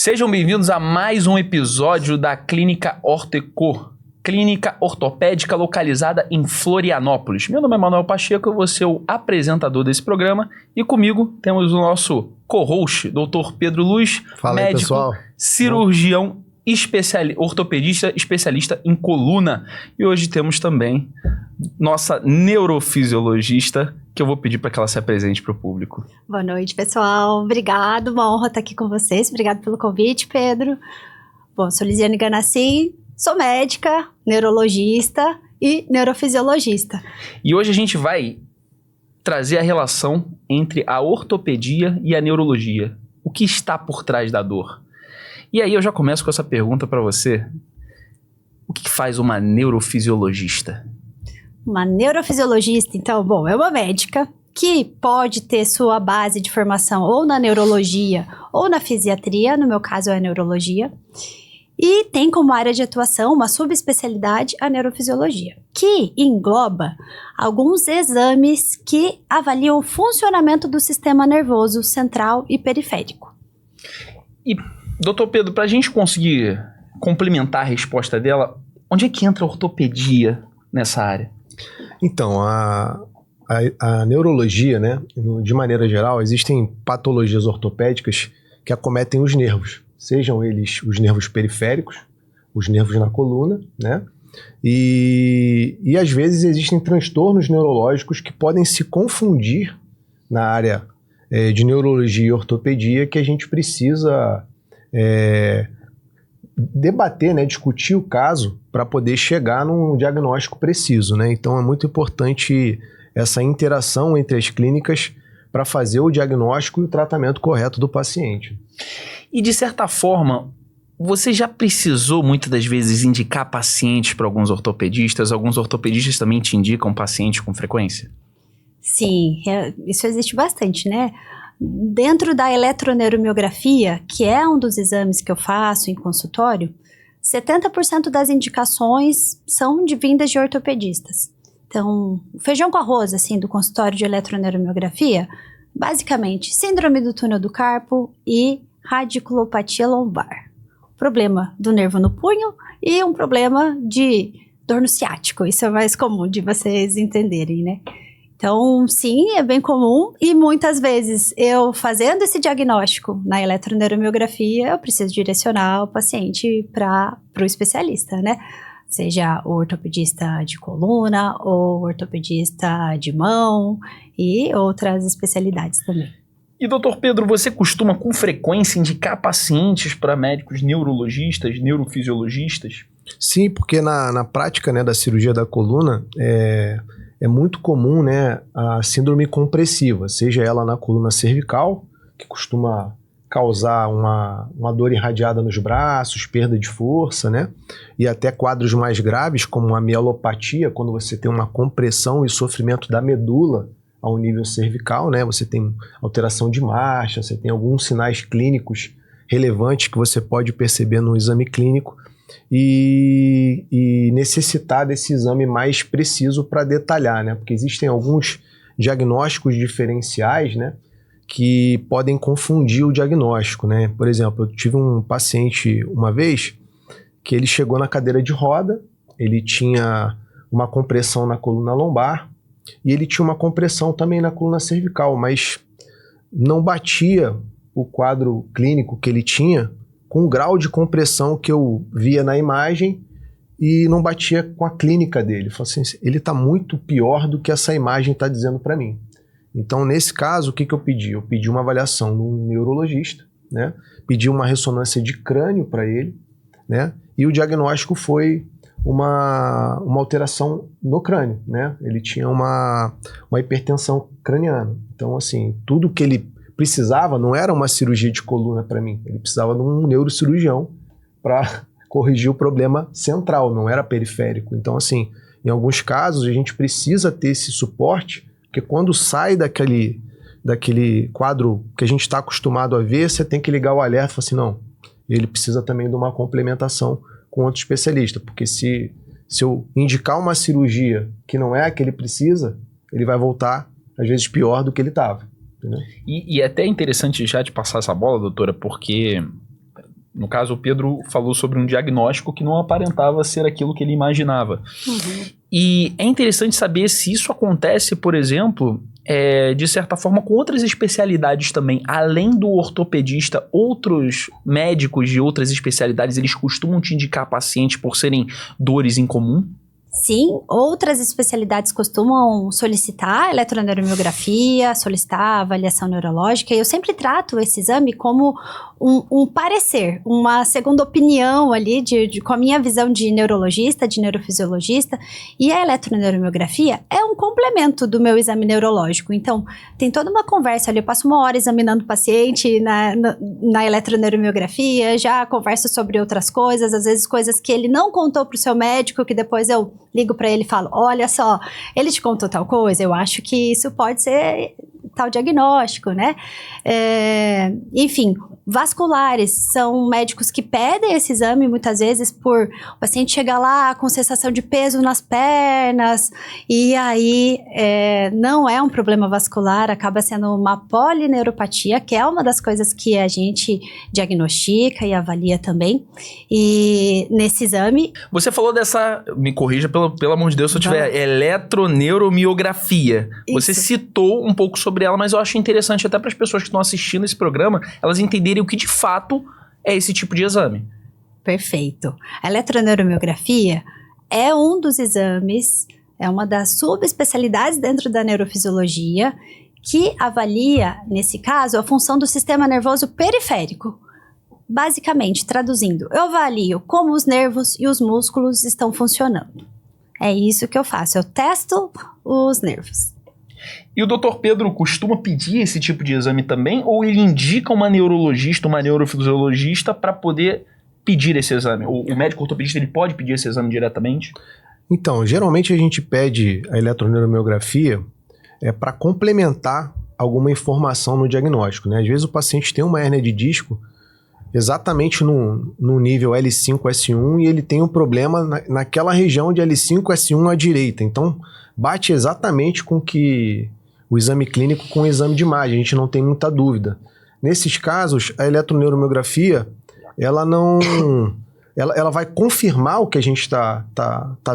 Sejam bem-vindos a mais um episódio da Clínica Orteco, clínica ortopédica localizada em Florianópolis. Meu nome é Manuel Pacheco, eu vou ser o apresentador desse programa e comigo temos o nosso co-host, Dr. Pedro Luz, Fala aí, médico, pessoal. cirurgião, ortopedista, especialista em coluna. E hoje temos também nossa neurofisiologista, que eu vou pedir para que ela se apresente para o público. Boa noite, pessoal. Obrigado, uma honra estar aqui com vocês. Obrigado pelo convite, Pedro. Bom, sou Lisiane Ganassi, sou médica, neurologista e neurofisiologista. E hoje a gente vai trazer a relação entre a ortopedia e a neurologia. O que está por trás da dor? E aí eu já começo com essa pergunta para você. O que faz uma neurofisiologista? Uma neurofisiologista, então, bom, é uma médica que pode ter sua base de formação ou na neurologia ou na fisiatria, no meu caso é a neurologia, e tem como área de atuação uma subespecialidade a neurofisiologia, que engloba alguns exames que avaliam o funcionamento do sistema nervoso central e periférico. E, doutor Pedro, para a gente conseguir complementar a resposta dela, onde é que entra a ortopedia nessa área? Então, a neurologia, né, de maneira geral, existem patologias ortopédicas que acometem os nervos, sejam eles os nervos periféricos, os nervos na coluna, né, e às vezes existem transtornos neurológicos que podem se confundir na área de neurologia e ortopedia, que a gente precisa debater, né, discutir o caso para poder chegar num diagnóstico preciso, né? Então é muito importante essa interação entre as clínicas para fazer o diagnóstico e o tratamento correto do paciente. E de certa forma, você já precisou muitas das vezes indicar pacientes para alguns ortopedistas? Alguns ortopedistas também te indicam pacientes com frequência? Sim, isso existe bastante, né? Dentro da eletroneuromiografia, que é um dos exames que eu faço em consultório, 70% das indicações são vindas de ortopedistas. Então, o feijão com arroz, assim, do consultório de eletroneuromiografia, basicamente, síndrome do túnel do carpo e radiculopatia lombar. Problema do nervo no punho e um problema de dor no ciático. Isso é mais comum de vocês entenderem, né? Então, sim, é bem comum e muitas vezes eu fazendo esse diagnóstico na eletroneuromiografia, eu preciso direcionar o paciente para o especialista, né? Seja o ortopedista de coluna ou ortopedista de mão e outras especialidades também. E, doutor Pedro, você costuma com frequência indicar pacientes para médicos neurologistas, neurofisiologistas? Sim, porque na prática, né, da cirurgia da coluna, é muito comum, né, a síndrome compressiva, seja ela na coluna cervical, que costuma causar uma dor irradiada nos braços, perda de força, né, e até quadros mais graves, como a mielopatia, quando você tem uma compressão e sofrimento da medula ao nível cervical, né, você tem alteração de marcha, você tem alguns sinais clínicos relevantes que você pode perceber no exame clínico, e necessitar desse exame mais preciso para detalhar, né? Porque existem alguns diagnósticos diferenciais, né, que podem confundir o diagnóstico, né? Por exemplo, eu tive um paciente uma vez que ele chegou na cadeira de roda, ele tinha uma compressão na coluna lombar e ele tinha uma compressão também na coluna cervical, mas não batia o quadro clínico que ele tinha com o grau de compressão que eu via na imagem e não batia com a clínica dele. Eu falei assim, ele está muito pior do que essa imagem está dizendo para mim. Então, nesse caso, o que eu pedi? Eu pedi uma avaliação de um neurologista, né? Pedi uma ressonância de crânio para ele, né? E o diagnóstico foi uma alteração no crânio, né? Ele tinha uma hipertensão craniana. Então, assim, tudo que ele precisava não era uma cirurgia de coluna para mim, ele precisava de um neurocirurgião para corrigir o problema central, não era periférico. Então, assim, em alguns casos a gente precisa ter esse suporte, porque quando sai daquele quadro que a gente está acostumado a ver, você tem que ligar o alerta e falar assim, não, ele precisa também de uma complementação com outro especialista, porque se eu indicar uma cirurgia que não é a que ele precisa, ele vai voltar, às vezes, pior do que ele estava. E é até interessante já te passar essa bola, doutora, porque No caso, o Pedro falou sobre um diagnóstico que não aparentava ser aquilo que ele imaginava. E é interessante saber se isso acontece, por exemplo, de certa forma, com outras especialidades também. Além do ortopedista, outros médicos de outras especialidades, eles costumam te indicar paciente por serem dores em comum? Sim, outras especialidades costumam solicitar eletroneuromiografia, solicitar avaliação neurológica, e eu sempre trato esse exame como um parecer, uma segunda opinião ali com a minha visão de neurologista, de neurofisiologista, e a eletroneuromiografia é um complemento do meu exame neurológico. Então, tem toda uma conversa ali, eu passo 1 hora examinando o paciente na eletroneuromiografia, já converso sobre outras coisas, às vezes coisas que ele não contou para o seu médico, que depois eu ligo para ele e falo, olha só, ele te contou tal coisa, eu acho que isso pode ser tal diagnóstico, né? Enfim, vasculares são médicos que pedem esse exame muitas vezes por o paciente chegar lá com sensação de peso nas pernas e aí não é um problema vascular, acaba sendo uma polineuropatia, que é uma das coisas que a gente diagnostica e avalia também. E nesse exame... Você falou dessa, me corrija pelo amor de Deus se eu tiver, eletroneuromiografia. Isso. Você citou um pouco sobre ela, mas eu acho interessante até para as pessoas que estão assistindo esse programa, elas entenderem o que de fato é esse tipo de exame. Perfeito. A eletroneuromiografia é um dos exames, é uma das subespecialidades dentro da neurofisiologia que avalia, nesse caso, a função do sistema nervoso periférico. Basicamente, traduzindo, eu avalio como os nervos e os músculos estão funcionando. É isso que eu faço, eu testo os nervos. E o Dr. Pedro costuma pedir esse tipo de exame também? Ou ele indica uma neurologista, uma neurofisiologista para poder pedir esse exame? O médico ortopedista ele pode pedir esse exame diretamente? Então, geralmente a gente pede a eletroneuromiografia para complementar alguma informação no diagnóstico, né? Às vezes o paciente tem uma hérnia de disco exatamente no nível L5-S1 e ele tem um problema naquela região de L5-S1 à direita. Então, bate exatamente com que o exame clínico com o exame de imagem, a gente não tem muita dúvida. Nesses casos, a eletroneuromiografia, ela vai confirmar o que a gente está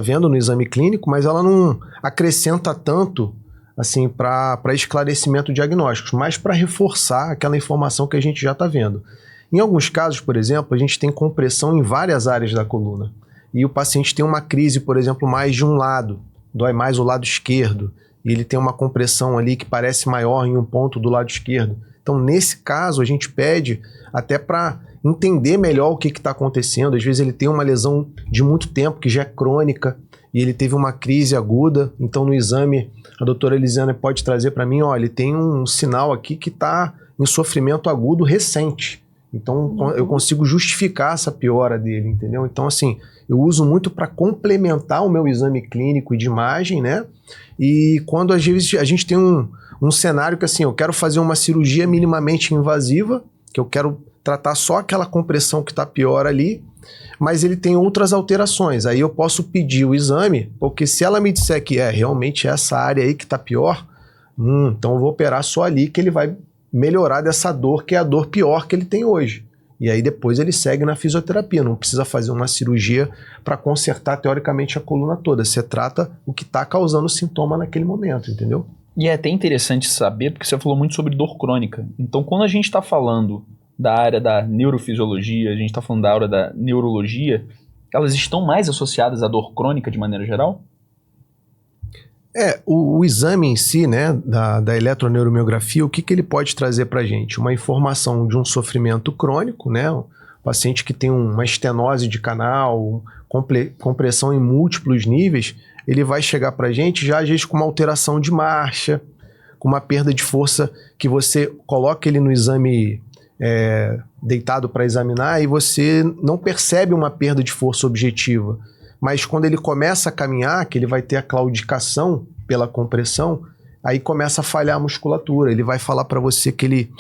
vendo no exame clínico, mas ela não acrescenta tanto assim, para esclarecimento diagnóstico, mas para reforçar aquela informação que a gente já está vendo. Em alguns casos, por exemplo, a gente tem compressão em várias áreas da coluna e o paciente tem uma crise, por exemplo, mais de um lado, dói mais o lado esquerdo, e ele tem uma compressão ali que parece maior em um ponto do lado esquerdo. Então, nesse caso, a gente pede até para entender melhor o que está acontecendo. Às vezes ele tem uma lesão de muito tempo, que já é crônica, e ele teve uma crise aguda. Então, no exame, a doutora Elisiane pode trazer para mim, ele tem um sinal aqui que está em sofrimento agudo recente. Então, eu consigo justificar essa piora dele, entendeu? Então, assim, eu uso muito para complementar o meu exame clínico e de imagem, né? E quando às vezes a gente tem um cenário que, assim, eu quero fazer uma cirurgia minimamente invasiva, que eu quero tratar só aquela compressão que está pior ali, mas ele tem outras alterações. Aí eu posso pedir o exame, porque se ela me disser que realmente essa área aí que está pior, então eu vou operar só ali que ele vai melhorar dessa dor, que é a dor pior que ele tem hoje. E aí depois ele segue na fisioterapia, não precisa fazer uma cirurgia para consertar teoricamente a coluna toda. Você trata o que está causando sintoma naquele momento, entendeu? E é até interessante saber, porque você falou muito sobre dor crônica. Então, quando a gente está falando da área da neurofisiologia, a gente está falando da área da neurologia, elas estão mais associadas à dor crônica de maneira geral? O exame em si, né, da eletroneuromiografia, o que ele pode trazer para a gente? Uma informação de um sofrimento crônico, né? Um paciente que tem uma estenose de canal, compressão em múltiplos níveis, ele vai chegar para a gente já às vezes com uma alteração de marcha, com uma perda de força que você coloca ele no exame deitado para examinar e você não percebe uma perda de força objetiva. Mas quando ele começa a caminhar, que ele vai ter a claudicação pela compressão, aí começa a falhar a musculatura. Ele vai falar para você que ele...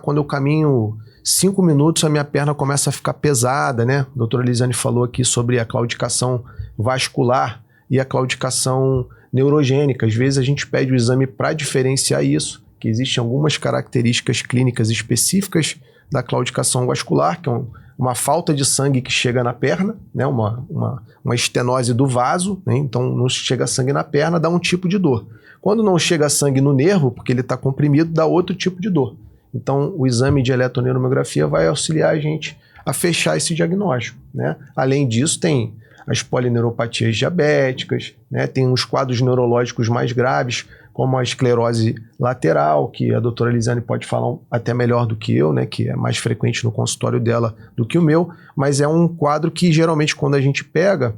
quando eu caminho 5 minutos, a minha perna começa a ficar pesada, né? A doutora Elisiane falou aqui sobre a claudicação vascular e a claudicação neurogênica. Às vezes a gente pede o exame para diferenciar isso, que existem algumas características clínicas específicas da claudicação vascular, que é uma falta de sangue que chega na perna, né? Uma estenose do vaso, né? Então não chega sangue na perna, dá um tipo de dor. Quando não chega sangue no nervo, porque ele está comprimido, dá outro tipo de dor. Então o exame de eletroneuromiografia vai auxiliar a gente a fechar esse diagnóstico, né? Além disso, tem as polineuropatias diabéticas, né? Tem uns quadros neurológicos mais graves, como a esclerose lateral, que a doutora Elisiane pode falar até melhor do que eu, né? Que é mais frequente no consultório dela do que o meu, mas é um quadro que geralmente quando a gente pega,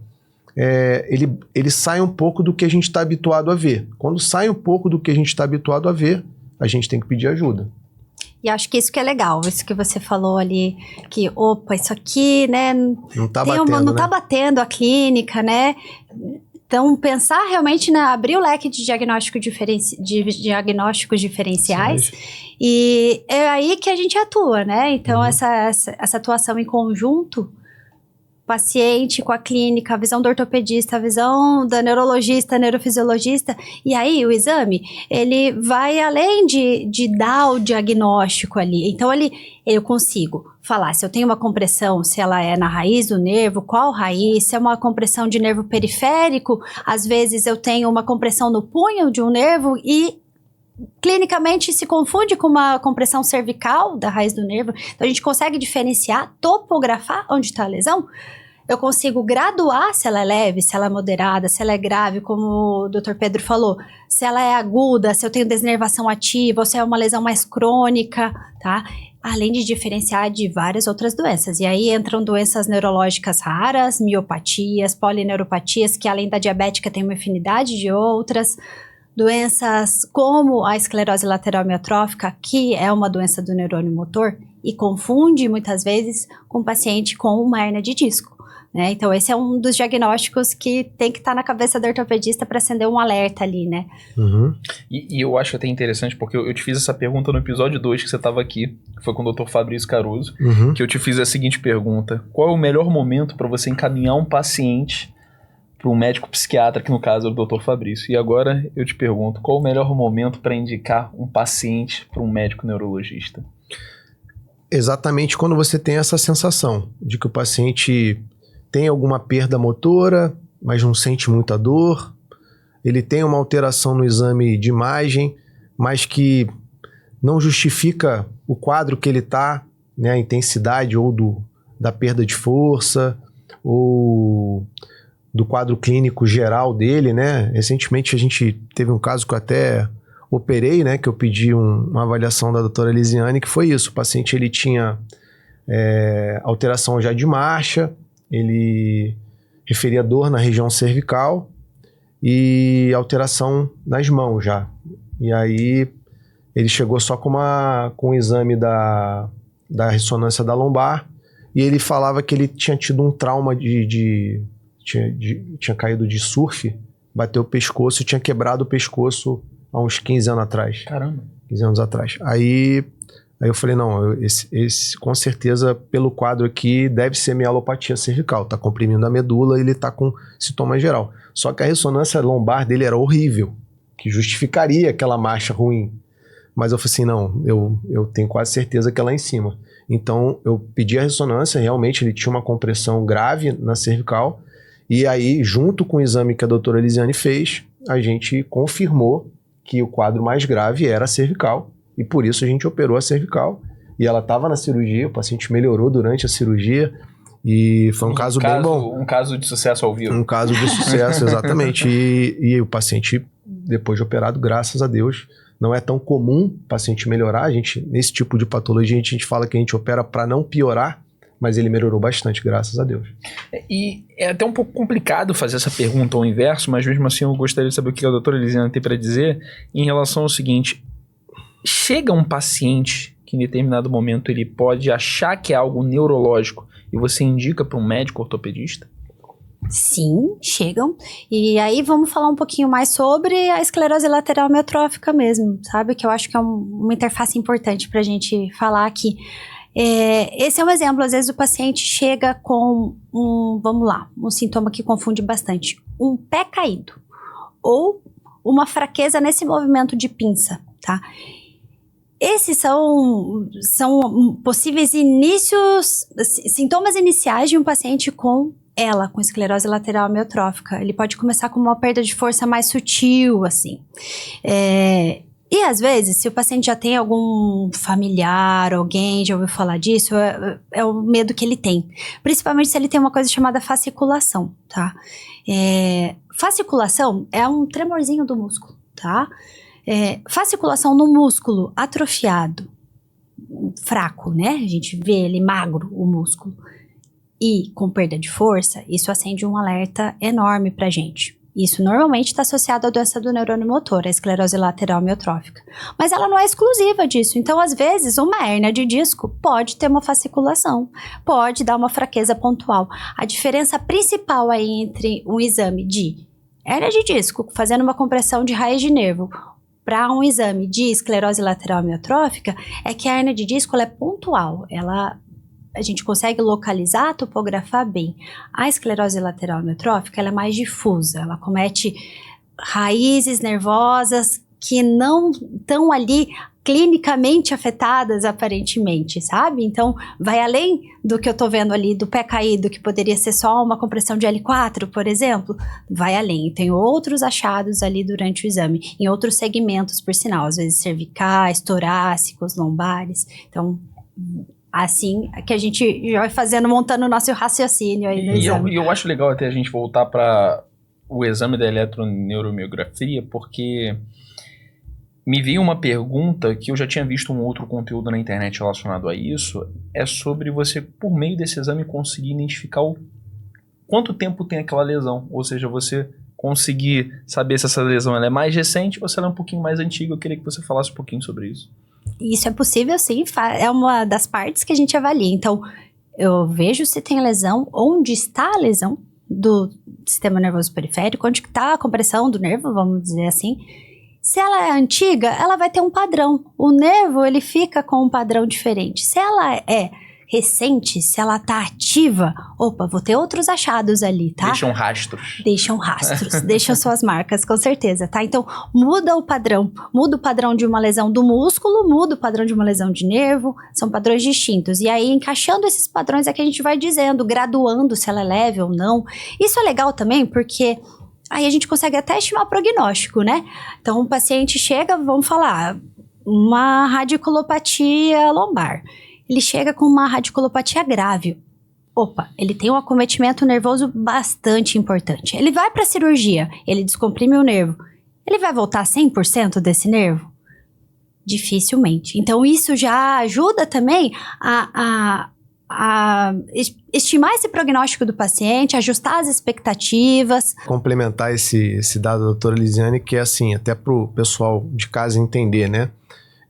ele sai um pouco do que a gente está habituado a ver. Quando sai um pouco do que a gente está habituado a ver, a gente tem que pedir ajuda. E acho que isso que é legal, isso que você falou ali, que, opa, isso aqui, né, não tá batendo, tá batendo a clínica, né? Então, pensar realmente, né, abrir o leque de diagnósticos diferenciais, e é aí que a gente atua, né? Então, essa atuação em conjunto, paciente com a clínica, a visão do ortopedista, a visão da neurologista, neurofisiologista, e aí o exame, ele vai além de dar o diagnóstico ali. Então, eu consigo falar se eu tenho uma compressão, se ela é na raiz do nervo, qual raiz, se é uma compressão de nervo periférico, às vezes eu tenho uma compressão no punho de um nervo e clinicamente se confunde com uma compressão cervical da raiz do nervo. Então a gente consegue diferenciar, topografar onde está a lesão. Eu consigo graduar se ela é leve, se ela é moderada, se ela é grave, como o Dr. Pedro falou, se ela é aguda, se eu tenho desnervação ativa, ou se é uma lesão mais crônica, tá? Além de diferenciar de várias outras doenças. E aí entram doenças neurológicas raras, miopatias, polineuropatias, que além da diabética tem uma infinidade de outras. Doenças como a esclerose lateral amiotrófica, que é uma doença do neurônio motor e confunde muitas vezes com o paciente com uma hérnia de disco, né? Então esse é um dos diagnósticos que tem que estar na cabeça do ortopedista para acender um alerta ali, né? E eu acho até interessante, porque eu te fiz essa pergunta no episódio 2 que você estava aqui, que foi com o Dr. Fabrício Caruso, que eu te fiz a seguinte pergunta: qual é o melhor momento para você encaminhar um paciente para um médico psiquiatra, que no caso é o Dr. Fabrício? E agora eu te pergunto, qual o melhor momento para indicar um paciente para um médico neurologista? Exatamente quando você tem essa sensação de que o paciente tem alguma perda motora, mas não sente muita dor, ele tem uma alteração no exame de imagem, mas que não justifica o quadro que ele está, né, a intensidade ou da perda de força, ou do quadro clínico geral dele, né? Recentemente a gente teve um caso que eu até operei, né? Que eu pedi uma avaliação da doutora Elisiane, que foi isso. O paciente, ele tinha alteração já de marcha, ele referia dor na região cervical e alteração nas mãos já. E aí ele chegou só com um exame da ressonância da lombar e ele falava que ele tinha tido um trauma tinha caído de surf, bateu o pescoço e tinha quebrado o pescoço há uns 15 anos atrás. Caramba. 15 anos atrás. Aí eu falei, não, esse com certeza, pelo quadro aqui, deve ser mialopatia cervical. Tá comprimindo a medula e ele tá com sintoma geral. Só que a ressonância lombar dele era horrível, que justificaria aquela marcha ruim. Mas eu falei assim, não, eu tenho quase certeza que é lá em cima. Então eu pedi a ressonância, realmente ele tinha uma compressão grave na cervical. E aí, junto com o exame que a doutora Elisiane fez, a gente confirmou que o quadro mais grave era a cervical, e por isso a gente operou a cervical, e ela estava na cirurgia, o paciente melhorou durante a cirurgia, e foi um caso bem bom. Um caso de sucesso ao vivo. Um caso de sucesso, exatamente. E o paciente, depois de operado, graças a Deus, não é tão comum o paciente melhorar. Nesse tipo de patologia, a gente fala que a gente opera para não piorar, mas ele melhorou bastante, graças a Deus. E é até um pouco complicado fazer essa pergunta ao inverso, mas mesmo assim eu gostaria de saber o que a doutora Elisiane tem para dizer em relação ao seguinte: chega um paciente que em determinado momento ele pode achar que é algo neurológico e você indica para um médico ortopedista? Sim, chegam. E aí vamos falar um pouquinho mais sobre a esclerose lateral amiotrófica mesmo, sabe? Que eu acho que é uma interface importante para a gente falar aqui. Esse é um exemplo. Às vezes o paciente chega com um sintoma que confunde bastante: um pé caído ou uma fraqueza nesse movimento de pinça, tá? Esses são possíveis sintomas iniciais de um paciente com esclerose lateral amiotrófica. Ele pode começar com uma perda de força mais sutil, assim. E às vezes, se o paciente já tem algum familiar, alguém já ouviu falar disso, é o medo que ele tem. Principalmente se ele tem uma coisa chamada fasciculação, tá? Fasciculação é um tremorzinho do músculo, tá? Fasciculação no músculo atrofiado, fraco, né? A gente vê ele magro, o músculo, e com perda de força, isso acende um alerta enorme pra gente. Isso normalmente está associado à doença do neurônio motor, a esclerose lateral amiotrófica. Mas ela não é exclusiva disso. Então, às vezes, uma hérnia de disco pode ter uma fasciculação, pode dar uma fraqueza pontual. A diferença principal aí entre um exame de hérnia de disco, fazendo uma compressão de raiz de nervo, para um exame de esclerose lateral amiotrófica, é que a hérnia de disco ela é pontual, a gente consegue localizar, topografar bem. A esclerose lateral amiotrófica ela é mais difusa, ela comete raízes nervosas que não estão ali clinicamente afetadas aparentemente, sabe? Então, vai além do que eu tô vendo ali do pé caído, que poderia ser só uma compressão de L4, por exemplo, vai além. Tem outros achados ali durante o exame, em outros segmentos, por sinal, às vezes cervicais, torácicos, lombares. Então, assim que a gente já vai montando o nosso raciocínio aí no exame. E eu acho legal até a gente voltar para o exame da eletroneuromiografia, porque me veio uma pergunta que eu já tinha visto um outro conteúdo na internet relacionado a isso, é sobre você, por meio desse exame, conseguir identificar quanto tempo tem aquela lesão, ou seja, você conseguir saber se essa lesão ela é mais recente ou se ela é um pouquinho mais antiga. Eu queria que você falasse um pouquinho sobre isso. Isso é possível, sim, é uma das partes que a gente avalia. Então, eu vejo se tem lesão, onde está a lesão do sistema nervoso periférico, onde está a compressão do nervo, vamos dizer assim. Se ela é antiga, ela vai ter um padrão. O nervo, ele fica com um padrão diferente. Se ela é recente, se ela tá ativa, opa, vou ter outros achados ali, tá? Deixam rastros. Deixam suas marcas, com certeza, tá? Então, muda o padrão de uma lesão do músculo, muda o padrão de uma lesão de nervo, são padrões distintos. E aí, encaixando esses padrões é que a gente vai dizendo, graduando se ela é leve ou não. Isso é legal também, porque aí a gente consegue até estimar prognóstico, né? Então, o paciente chega, vamos falar, uma radiculopatia lombar. Ele chega com uma radiculopatia grave. Opa, ele tem um acometimento nervoso bastante importante. Ele vai para a cirurgia, ele descomprime o nervo. Ele vai voltar 100% desse nervo? Dificilmente. Então, isso já ajuda também a estimar esse prognóstico do paciente, ajustar as expectativas. Complementar esse dado da doutora Lisiane, que é assim, até para o pessoal de casa entender, né?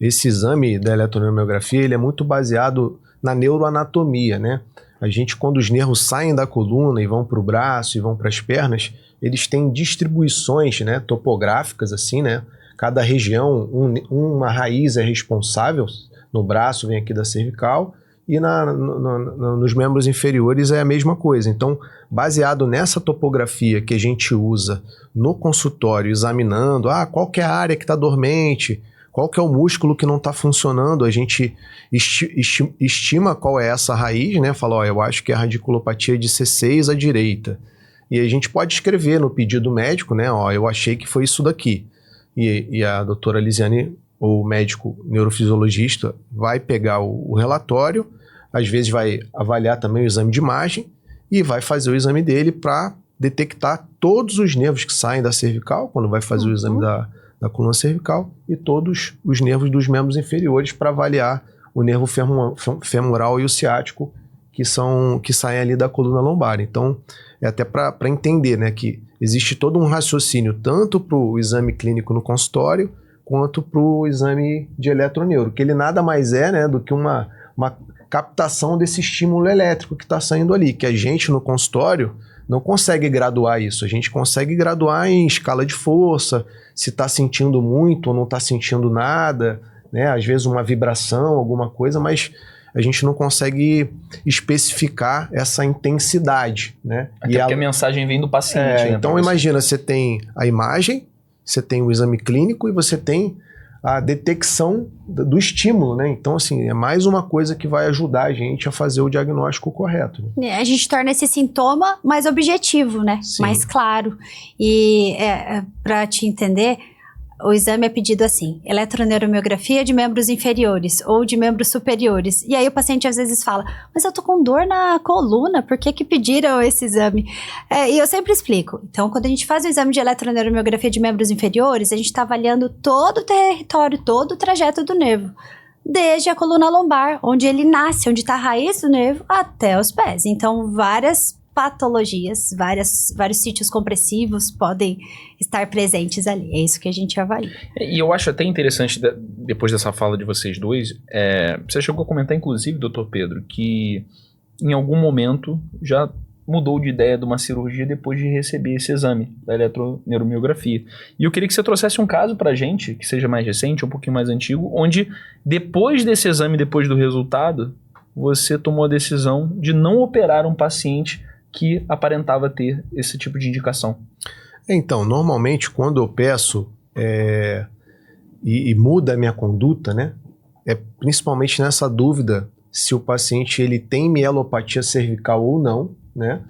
Esse exame da eletroneuromiografia, ele é muito baseado na neuroanatomia, né? A gente, quando os nervos saem da coluna e vão para o braço e vão para as pernas, eles têm distribuições, né, topográficas, assim, né? Cada região, uma raiz é responsável. No braço vem aqui da cervical e nos membros inferiores é a mesma coisa. Então, baseado nessa topografia que a gente usa no consultório, examinando, qual que é a área que está dormente, qual que é o músculo que não está funcionando, a gente estima qual é essa raiz, né? Fala, eu acho que a radiculopatia é de C6 à direita. E a gente pode escrever no pedido médico, né? Eu achei que foi isso daqui. E a doutora Lisiane, o médico neurofisiologista, vai pegar o relatório, às vezes vai avaliar também o exame de imagem e vai fazer o exame dele para detectar todos os nervos que saem da cervical, quando vai fazer o exame da coluna cervical, e todos os nervos dos membros inferiores para avaliar o nervo femoral e o ciático que saem ali da coluna lombar. Então, é até para entender, né, que existe todo um raciocínio tanto para o exame clínico no consultório quanto para o exame de eletroneuro, que ele nada mais é, né, do que uma captação desse estímulo elétrico que está saindo ali, que a gente no consultório não consegue graduar isso. A gente consegue graduar em escala de força, se está sentindo muito ou não está sentindo nada, né? Às vezes uma vibração, alguma coisa, mas a gente não consegue especificar essa intensidade, né? Até porque a mensagem vem do paciente. Né, então imagina, você tem a imagem, você tem o exame clínico e você tem a detecção do estímulo, né? Então, assim, é mais uma coisa que vai ajudar a gente a fazer o diagnóstico correto. Né? A gente torna esse sintoma mais objetivo, né? Sim. Mais claro. E para te entender, o exame é pedido assim, eletroneuromiografia de membros inferiores ou de membros superiores. E aí o paciente às vezes fala, mas eu tô com dor na coluna, por que pediram esse exame? E eu sempre explico. Então, quando a gente faz o exame de eletroneuromiografia de membros inferiores, a gente está avaliando todo o território, todo o trajeto do nervo. Desde a coluna lombar, onde ele nasce, onde está a raiz do nervo, até os pés. Então, várias patologias, vários sítios compressivos podem estar presentes ali. É isso que a gente avalia. E eu acho até interessante, depois dessa fala de vocês dois, você chegou a comentar, inclusive, doutor Pedro, que em algum momento já mudou de ideia de uma cirurgia depois de receber esse exame da eletroneuromiografia. E eu queria que você trouxesse um caso pra gente, que seja mais recente, um pouquinho mais antigo, onde depois desse exame, depois do resultado, você tomou a decisão de não operar um paciente que aparentava ter esse tipo de indicação. Então, normalmente, quando eu peço e muda a minha conduta, né, é principalmente nessa dúvida se o paciente ele tem mielopatia cervical ou não, né,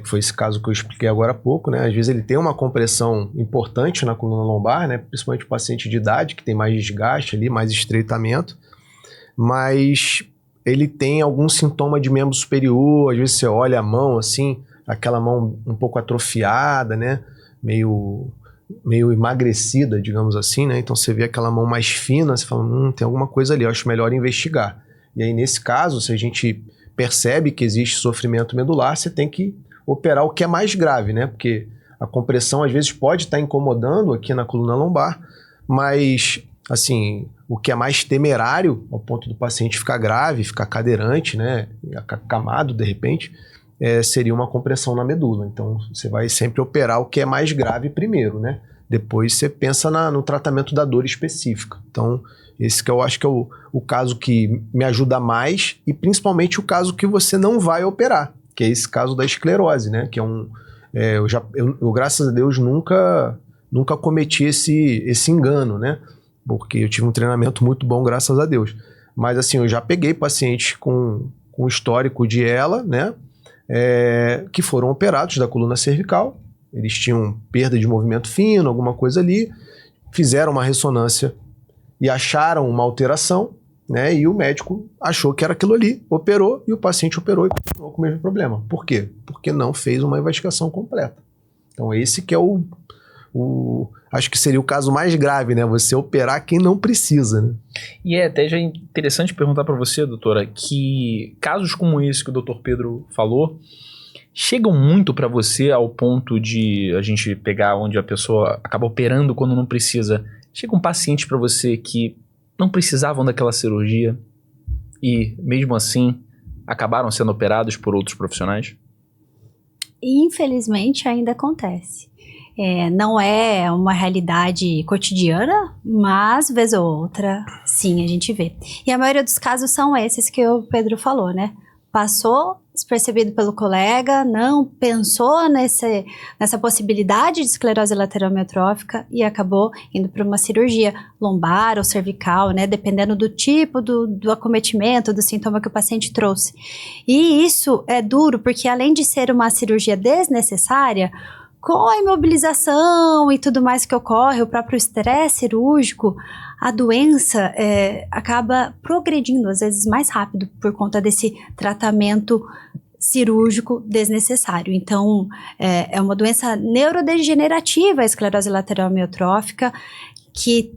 que foi esse caso que eu expliquei agora há pouco, né, às vezes ele tem uma compressão importante na coluna lombar, né, principalmente o paciente de idade, que tem mais desgaste ali, mais estreitamento, mas ele tem algum sintoma de membro superior, às vezes você olha a mão assim, aquela mão um pouco atrofiada, né, meio emagrecida, digamos assim, né, então você vê aquela mão mais fina, você fala, tem alguma coisa ali, eu acho melhor investigar. E aí nesse caso, se a gente percebe que existe sofrimento medular, você tem que operar o que é mais grave, né, porque a compressão às vezes pode estar incomodando aqui na coluna lombar, mas assim, o que é mais temerário, ao ponto do paciente ficar grave, ficar cadeirante, né, acamado de repente, seria uma compressão na medula. Então, você vai sempre operar o que é mais grave primeiro, né? Depois você pensa no tratamento da dor específica. Então, esse que eu acho que é o caso que me ajuda mais e principalmente o caso que você não vai operar, que é esse caso da esclerose, né? Que é eu graças a Deus, nunca cometi esse engano, né? Porque eu tive um treinamento muito bom, graças a Deus. Mas assim, eu já peguei pacientes com histórico de ELA, né, que foram operados da coluna cervical, eles tinham perda de movimento fino, alguma coisa ali, fizeram uma ressonância e acharam uma alteração, né, e o médico achou que era aquilo ali, operou, e o paciente operou e continuou com o mesmo problema. Por quê? Porque não fez uma investigação completa. Então esse que é acho que seria o caso mais grave, né? Você operar quem não precisa, né? E até já interessante perguntar para você, doutora, que casos como esse que o doutor Pedro falou chegam muito para você ao ponto de a gente pegar onde a pessoa acaba operando quando não precisa. Chegam pacientes para você que não precisavam daquela cirurgia e mesmo assim acabaram sendo operados por outros profissionais? Infelizmente ainda acontece. Não é uma realidade cotidiana, mas vez ou outra, sim, a gente vê. E a maioria dos casos são esses que o Pedro falou, né? Passou despercebido pelo colega, não pensou nessa possibilidade de esclerose lateral amiotrófica e acabou indo para uma cirurgia lombar ou cervical, né? Dependendo do tipo do acometimento, do sintoma que o paciente trouxe. E isso é duro, porque além de ser uma cirurgia desnecessária, com a imobilização e tudo mais que ocorre, o próprio estresse cirúrgico, a doença acaba progredindo, às vezes mais rápido, por conta desse tratamento cirúrgico desnecessário. Então, é uma doença neurodegenerativa, a esclerose lateral amiotrófica, que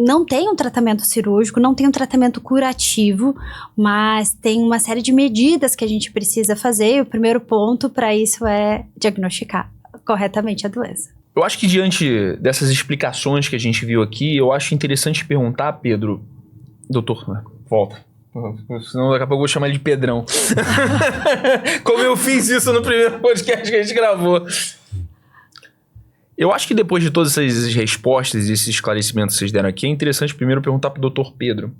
não tem um tratamento cirúrgico, não tem um tratamento curativo, mas tem uma série de medidas que a gente precisa fazer, e o primeiro ponto para isso é diagnosticar corretamente a doença. Eu acho que diante dessas explicações que a gente viu aqui, eu acho interessante perguntar, Pedro, doutor, volta, senão daqui a pouco eu vou chamar ele de Pedrão, como eu fiz isso no primeiro podcast que a gente gravou. Eu acho que depois de todas essas respostas e esses esclarecimentos que vocês deram aqui, é interessante primeiro perguntar para o Dr. Pedro.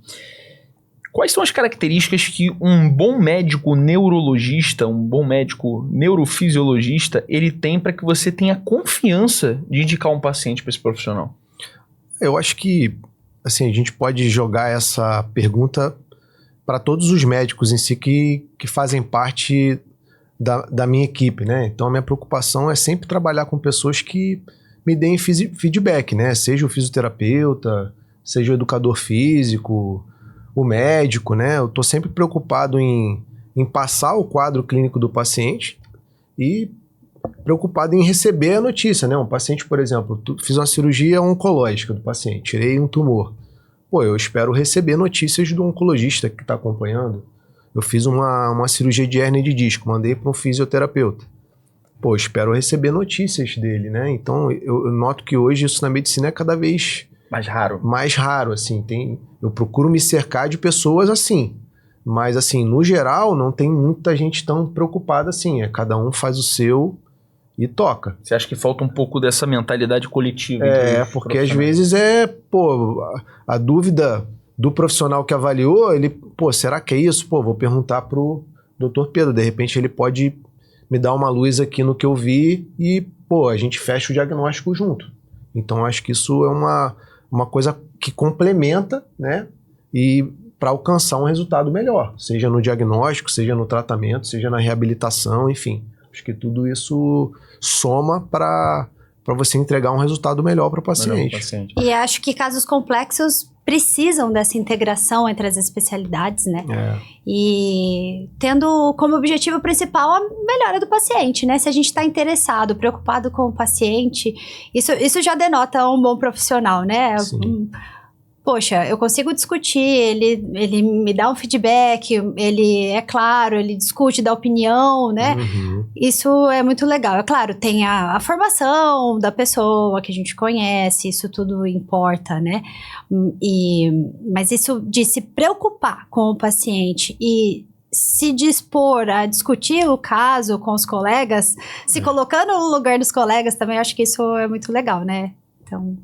Quais são as características que um bom médico neurologista, um bom médico neurofisiologista, ele tem para que você tenha confiança de indicar um paciente para esse profissional? Eu acho que, assim, a gente pode jogar essa pergunta para todos os médicos em si que fazem parte da minha equipe, né? Então, a minha preocupação é sempre trabalhar com pessoas que me deem feedback, né? Seja o fisioterapeuta, seja o educador físico, o médico, né? Eu estou sempre preocupado em passar o quadro clínico do paciente e preocupado em receber a notícia, né? Um paciente, por exemplo, fiz uma cirurgia oncológica do paciente, tirei um tumor. Pô, eu espero receber notícias do oncologista que está acompanhando. Eu fiz uma cirurgia de hérnia de disco, mandei para um fisioterapeuta. Pô, eu espero receber notícias dele, né? Então, eu noto que hoje isso na medicina é cada vez mais raro, assim. Eu procuro me cercar de pessoas assim. Mas, assim, no geral, não tem muita gente tão preocupada assim. Cada um faz o seu e toca. Você acha que falta um pouco dessa mentalidade coletiva? Porque às vezes a dúvida do profissional que avaliou, ele, será que é isso? Vou perguntar pro Dr. Pedro, de repente ele pode me dar uma luz aqui no que eu vi e, a gente fecha o diagnóstico junto. Então, acho que isso é uma coisa que complementa, né? E para alcançar um resultado melhor, seja no diagnóstico, seja no tratamento, seja na reabilitação, enfim. Acho que tudo isso soma para você entregar um resultado melhor para o paciente. E acho que casos complexos precisam dessa integração entre as especialidades, né? E tendo como objetivo principal a melhora do paciente, né? Se a gente está interessado, preocupado com o paciente, isso já denota um bom profissional, né? Sim. Poxa, eu consigo discutir, ele me dá um feedback, ele é claro, ele discute, dá opinião, né? Uhum. Isso é muito legal. É claro, tem a formação da pessoa que a gente conhece, isso tudo importa, né? Mas isso de se preocupar com o paciente e se dispor a discutir o caso com os colegas, se colocando no lugar dos colegas também, acho que isso é muito legal, né? Então...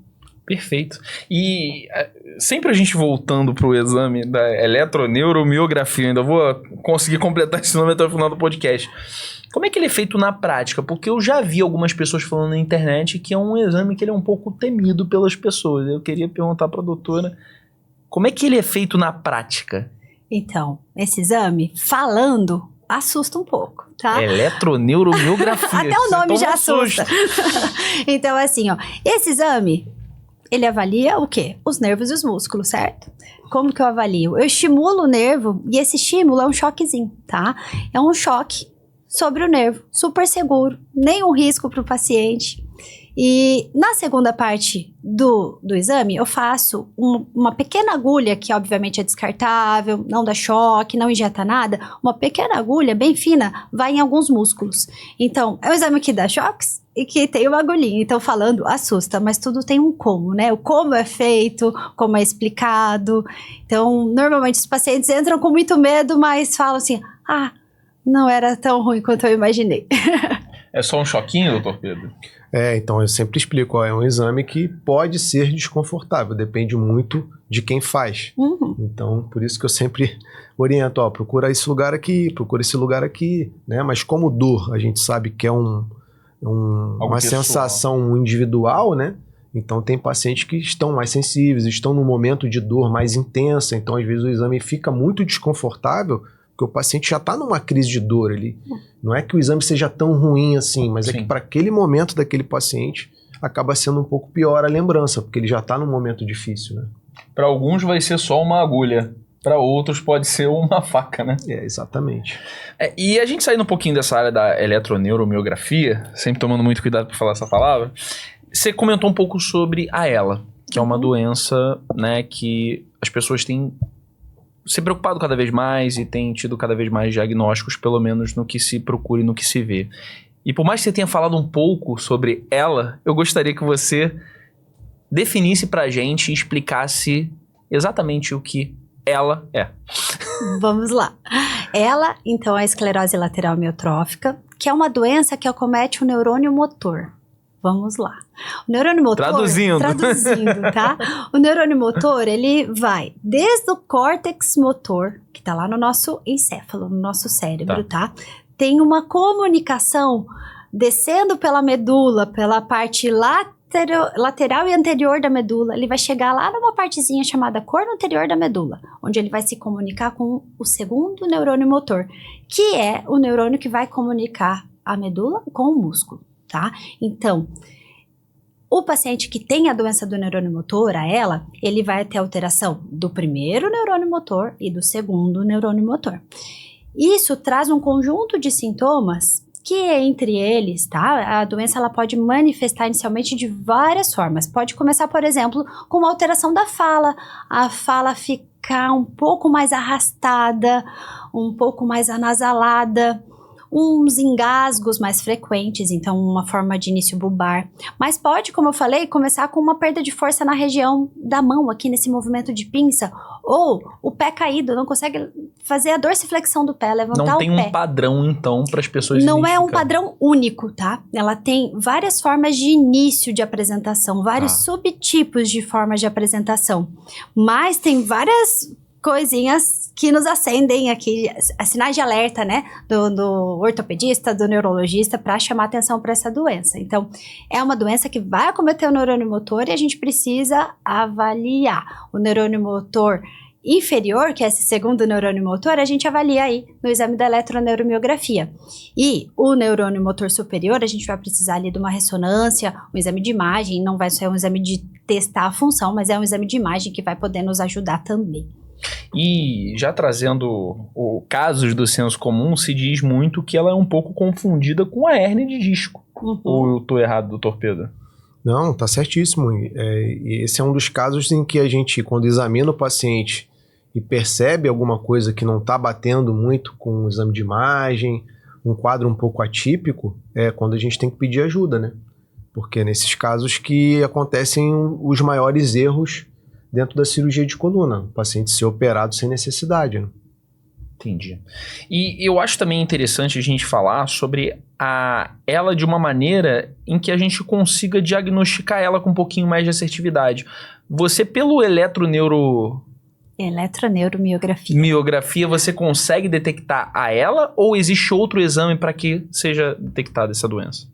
Perfeito. E sempre a gente voltando pro exame da eletroneuromiografia, ainda vou conseguir completar esse nome até o final do podcast. Como é que ele é feito na prática? Porque eu já vi algumas pessoas falando na internet que é um exame que ele é um pouco temido pelas pessoas. Eu queria perguntar para a doutora, como é que ele é feito na prática? Então, esse exame, falando, assusta um pouco, tá? Eletroneuromiografia. Até o nome já assusta. Então, assim, esse exame... Ele avalia o quê? Os nervos e os músculos, certo? Como que eu avalio? Eu estimulo o nervo e esse estímulo é um choquezinho, tá? É um choque sobre o nervo, super seguro, nenhum risco para o paciente. E na segunda parte do exame, eu faço uma pequena agulha, que obviamente é descartável, não dá choque, não injeta nada. Uma pequena agulha bem fina vai em alguns músculos. Então, é um exame que dá choques e que tem uma agulhinha. Então, falando, assusta, mas tudo tem um como, né? O como é feito, como é explicado. Então, normalmente os pacientes entram com muito medo, mas falam assim, não era tão ruim quanto eu imaginei. É só um choquinho, doutor Pedro? Então eu sempre explico, é um exame que pode ser desconfortável, depende muito de quem faz. Uhum. Então, por isso que eu sempre oriento, procura esse lugar aqui, né? Mas como dor, a gente sabe que é uma sensação individual, né? Então tem pacientes que estão mais sensíveis, estão num momento de dor mais intensa, então às vezes o exame fica muito desconfortável, porque o paciente já está numa crise de dor ali. Não é que o exame seja tão ruim assim, mas é que para aquele momento daquele paciente acaba sendo um pouco pior a lembrança, porque ele já está num momento difícil, né? Para alguns vai ser só uma agulha, para outros pode ser uma faca, né? Exatamente. E a gente saindo um pouquinho dessa área da eletroneuromiografia, sempre tomando muito cuidado para falar essa palavra, você comentou um pouco sobre a ELA, que é uma doença, né, que as pessoas têm se preocupado cada vez mais e tem tido cada vez mais diagnósticos, pelo menos no que se procura e no que se vê. E por mais que você tenha falado um pouco sobre ela, eu gostaria que você definisse pra gente e explicasse exatamente o que ela é. Vamos lá. Ela, então, é a esclerose lateral amiotrófica, que é uma doença que acomete o neurônio motor. Vamos lá. O neurônio motor... Traduzindo, tá? O neurônio motor, ele vai desde o córtex motor, que tá lá no nosso encéfalo, no nosso cérebro, tá? Tem uma comunicação descendo pela medula, pela parte lateral e anterior da medula, ele vai chegar lá numa partezinha chamada corno anterior da medula, onde ele vai se comunicar com o segundo neurônio motor, que é o neurônio que vai comunicar a medula com o músculo, tá? Então, o paciente que tem a doença do neurônio motor, ele vai ter alteração do primeiro neurônio motor e do segundo neurônio motor. Isso traz um conjunto de sintomas que, entre eles, tá? A doença ela pode manifestar inicialmente de várias formas. Pode começar, por exemplo, com uma alteração da fala. A fala ficar um pouco mais arrastada, um pouco mais anasalada, uns engasgos mais frequentes, então uma forma de início bulbar. Mas pode, como eu falei, começar com uma perda de força na região da mão, aqui nesse movimento de pinça, ou o pé caído, não consegue fazer a dorsiflexão do pé, levantar o pé. Não tem um padrão, então, para as pessoas Não é um identificarem. padrão único, tá? Ela tem várias formas de início de apresentação, vários subtipos de formas de apresentação, mas tem várias coisinhas que nos acendem aqui, sinais de alerta, né, do ortopedista, do neurologista, para chamar atenção para essa doença. Então, é uma doença que vai acometer o neurônio motor e a gente precisa avaliar. O neurônio motor inferior, que é esse segundo neurônio motor, a gente avalia aí no exame da eletroneuromiografia. E o neurônio motor superior, a gente vai precisar ali de uma ressonância, um exame de imagem, não vai ser um exame de testar a função, mas é um exame de imagem que vai poder nos ajudar também. E já trazendo casos do senso comum, se diz muito que ela é um pouco confundida com a hérnia de disco. Ou eu tô errado, doutor Pedro? Não, tá certíssimo. Esse é um dos casos em que a gente, quando examina o paciente e percebe alguma coisa que não está batendo muito com o exame de imagem, um quadro um pouco atípico, é quando a gente tem que pedir ajuda, né? Porque é nesses casos que acontecem os maiores erros dentro da cirurgia de coluna, o paciente ser operado sem necessidade, né? Entendi. E eu acho também interessante a gente falar sobre ela de uma maneira em que a gente consiga diagnosticar ela com um pouquinho mais de assertividade. Você, pelo eletroneuromiografia, você consegue detectar ela ou existe outro exame para que seja detectada essa doença?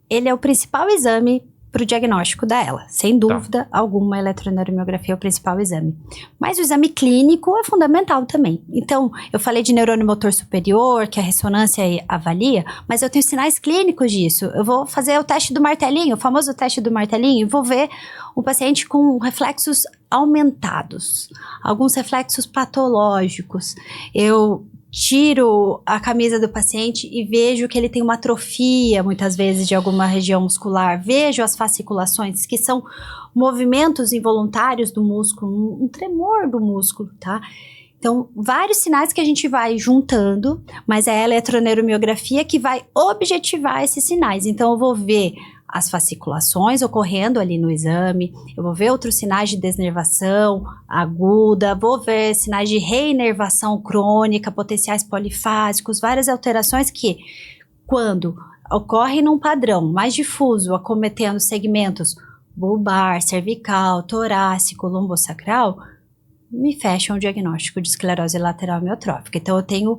Ele é o principal exame para o diagnóstico da ELA. Sem dúvida alguma, a eletroneuromiografia é o principal exame. Mas o exame clínico é fundamental também. Então, eu falei de neurônio motor superior, que a ressonância avalia, mas eu tenho sinais clínicos disso. Eu vou fazer o teste do martelinho, o famoso teste do martelinho, e vou ver um paciente com reflexos aumentados, alguns reflexos patológicos. Eu tiro a camisa do paciente e vejo que ele tem uma atrofia, muitas vezes, de alguma região muscular. Vejo as fasciculações, que são movimentos involuntários do músculo, um tremor do músculo, tá? Então, vários sinais que a gente vai juntando, mas é a eletroneuromiografia que vai objetivar esses sinais. Então, eu vou ver as fasciculações ocorrendo ali no exame, eu vou ver outros sinais de desnervação aguda, vou ver sinais de reinervação crônica, potenciais polifásicos, várias alterações que, quando ocorre num padrão mais difuso, acometendo segmentos bulbar, cervical, torácico, lombosacral, me fecham o diagnóstico de esclerose lateral amiotrófica. Então, eu tenho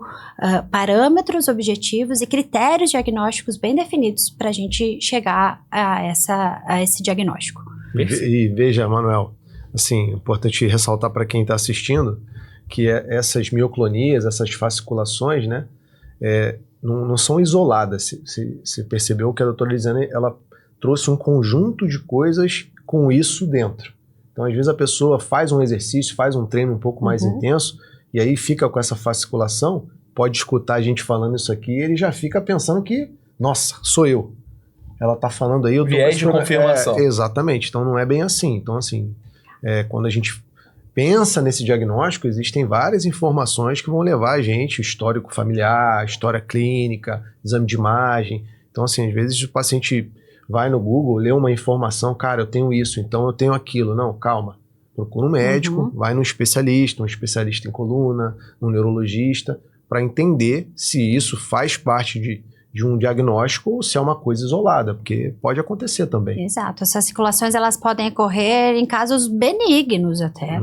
parâmetros objetivos e critérios diagnósticos bem definidos para a gente chegar a esse diagnóstico. E veja, Manuel, assim, é importante ressaltar para quem está assistindo que essas mioclonias, essas fasciculações, né, não são isoladas. Você percebeu que a doutora Elisiane, ela trouxe um conjunto de coisas com isso dentro. Então, às vezes, a pessoa faz um exercício, faz um treino um pouco mais intenso, e aí fica com essa fasciculação, pode escutar a gente falando isso aqui, ele já fica pensando que, nossa, sou eu. Ela tá falando aí... Viés de confirmação. Exatamente, então não é bem assim. Então, assim, quando a gente pensa nesse diagnóstico, existem várias informações que vão levar a gente, histórico familiar, história clínica, exame de imagem. Então, assim, às vezes o paciente vai no Google, lê uma informação, cara, eu tenho isso, então eu tenho aquilo. Não, calma. Procura um médico, vai num especialista, um especialista em coluna, um neurologista, para entender se isso faz parte de um diagnóstico ou se é uma coisa isolada, porque pode acontecer também. Exato. Essas fasciculações, elas podem ocorrer em casos benignos até.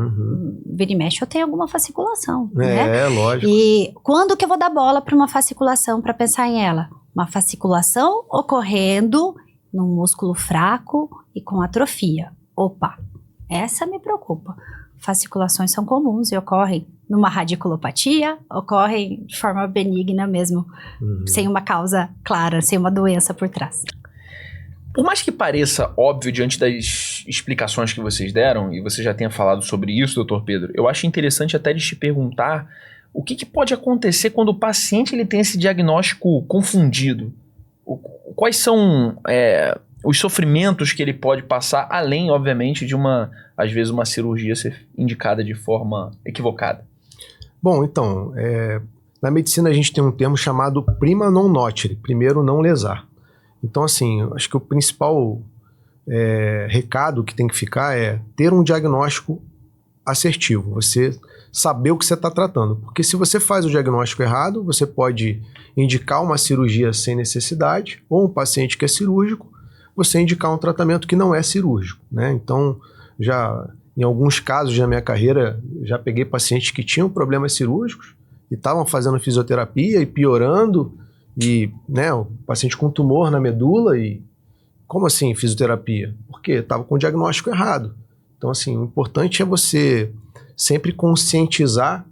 Vira e mexe, eu tenho alguma fasciculação, né? Lógico. E quando que eu vou dar bola para uma fasciculação para pensar em ela? Uma fasciculação ocorrendo num músculo fraco e com atrofia. Opa, essa me preocupa. Fasciculações são comuns e ocorrem numa radiculopatia, ocorrem de forma benigna mesmo, sem uma causa clara, sem uma doença por trás. Por mais que pareça óbvio diante das explicações que vocês deram, e você já tenha falado sobre isso, doutor Pedro, eu acho interessante até de te perguntar o que pode acontecer quando o paciente ele tem esse diagnóstico confundido. Quais são os sofrimentos que ele pode passar, além, obviamente, de às vezes, uma cirurgia ser indicada de forma equivocada? Bom, então, na medicina a gente tem um termo chamado prima non nocere, primeiro não lesar. Então, assim, acho que o principal recado que tem que ficar é ter um diagnóstico assertivo, você saber o que você está tratando. Porque se você faz o diagnóstico errado, você pode indicar uma cirurgia sem necessidade, ou um paciente que é cirúrgico, você indicar um tratamento que não é cirúrgico, né? Então, em alguns casos da minha carreira, já peguei pacientes que tinham problemas cirúrgicos e estavam fazendo fisioterapia e piorando, e né, o paciente com tumor na medula e como assim fisioterapia? Porque estava com o diagnóstico errado. Então, assim, o importante é você sempre conscientizar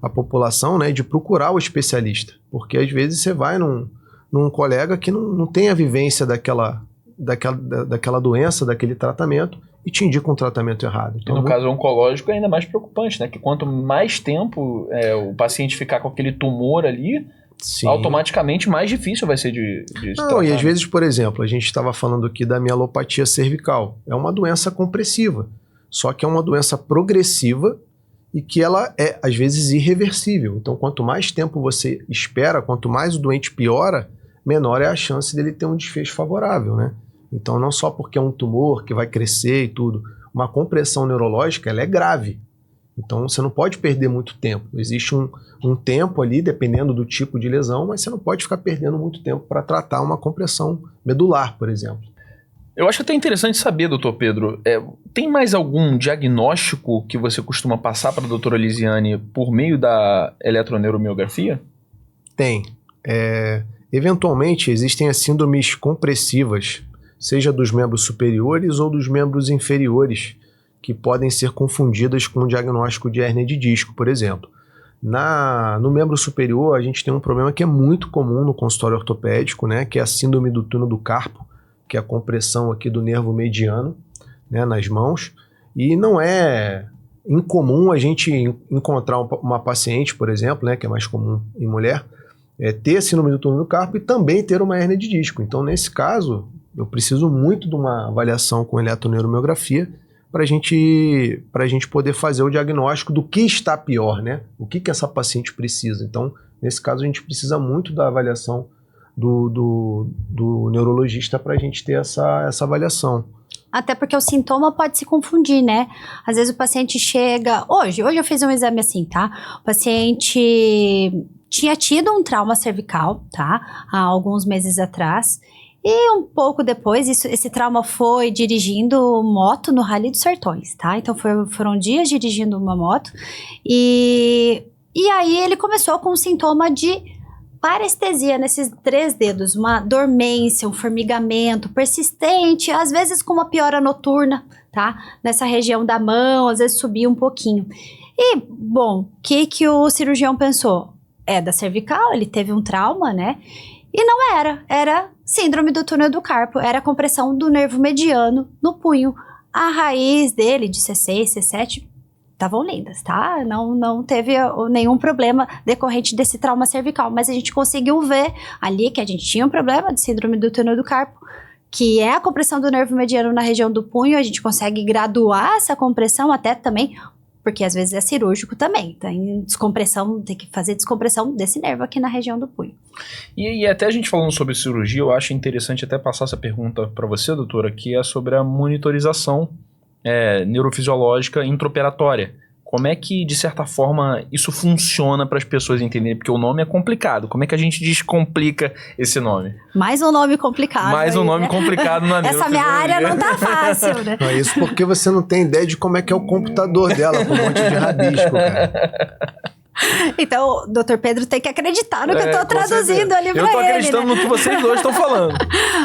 a população, né, de procurar o especialista, porque às vezes você vai num colega que não tem a vivência daquela doença, daquele tratamento, e te indica um tratamento errado. Então, e no caso oncológico é ainda mais preocupante, né? Que quanto mais tempo o paciente ficar com aquele tumor ali, sim, automaticamente mais difícil vai ser de tratar. E às vezes, por exemplo, a gente estava falando aqui da mielopatia cervical. É uma doença compressiva, só que é uma doença progressiva e que ela é, às vezes, irreversível. Então, quanto mais tempo você espera, quanto mais o doente piora, menor é a chance dele ter um desfecho favorável, né? Então, não só porque é um tumor que vai crescer e tudo, uma compressão neurológica, ela é grave. Então, você não pode perder muito tempo. Existe um tempo ali, dependendo do tipo de lesão, mas você não pode ficar perdendo muito tempo para tratar uma compressão medular, por exemplo. Eu acho até interessante saber, doutor Pedro, tem mais algum diagnóstico que você costuma passar para a doutora Lisiane por meio da eletroneuromiografia? Tem. Eventualmente, existem as síndromes compressivas, seja dos membros superiores ou dos membros inferiores, que podem ser confundidas com o diagnóstico de hérnia de disco, por exemplo. No membro superior, a gente tem um problema que é muito comum no consultório ortopédico, né, que é a síndrome do túnel do carpo, que é a compressão aqui do nervo mediano, né, nas mãos. E não é incomum a gente encontrar uma paciente, por exemplo, né, que é mais comum em mulher, ter a síndrome do túnel do carpo e também ter uma hérnia de disco. Então, nesse caso, eu preciso muito de uma avaliação com eletroneuromiografia para a gente poder fazer o diagnóstico do que está pior, né? O que essa paciente precisa. Então, nesse caso, a gente precisa muito da avaliação do neurologista para a gente ter essa avaliação. Até porque o sintoma pode se confundir, né? Às vezes o paciente chega... Hoje eu fiz um exame assim, tá? O paciente tinha tido um trauma cervical, tá? Há alguns meses atrás. E um pouco depois, esse trauma foi dirigindo moto no Rally dos Sertões, tá? Então foram dias dirigindo uma moto. E aí ele começou com um sintoma de parestesia nesses 3 dedos, uma dormência, um formigamento persistente, às vezes com uma piora noturna, tá? Nessa região da mão, às vezes subia um pouquinho. E, bom, o que o cirurgião pensou? Da cervical, ele teve um trauma, né? E não era síndrome do túnel do carpo, era compressão do nervo mediano no punho. A raiz dele, de C6, C7, estavam lindas, tá? Não teve nenhum problema decorrente desse trauma cervical, mas a gente conseguiu ver ali que a gente tinha um problema de síndrome do túnel do carpo, que é a compressão do nervo mediano na região do punho. A gente consegue graduar essa compressão até também, porque às vezes é cirúrgico também, tem que fazer descompressão desse nervo aqui na região do punho. E até a gente falando sobre cirurgia, eu acho interessante até passar essa pergunta para você, doutora, que é sobre a monitorização neurofisiológica intraoperatória. Como é que, de certa forma, isso funciona para as pessoas entenderem? Porque o nome é complicado. Como é que a gente descomplica esse nome? Mais um nome complicado. Mais um nome complicado na Essa minha área não tá fácil, né? É isso porque você não tem ideia de como é que é o computador dela, com um monte de rabisco, cara. Então, o doutor Pedro tem que acreditar no que eu estou traduzindo ali para ele. Eu estou acreditando no que vocês dois estão falando.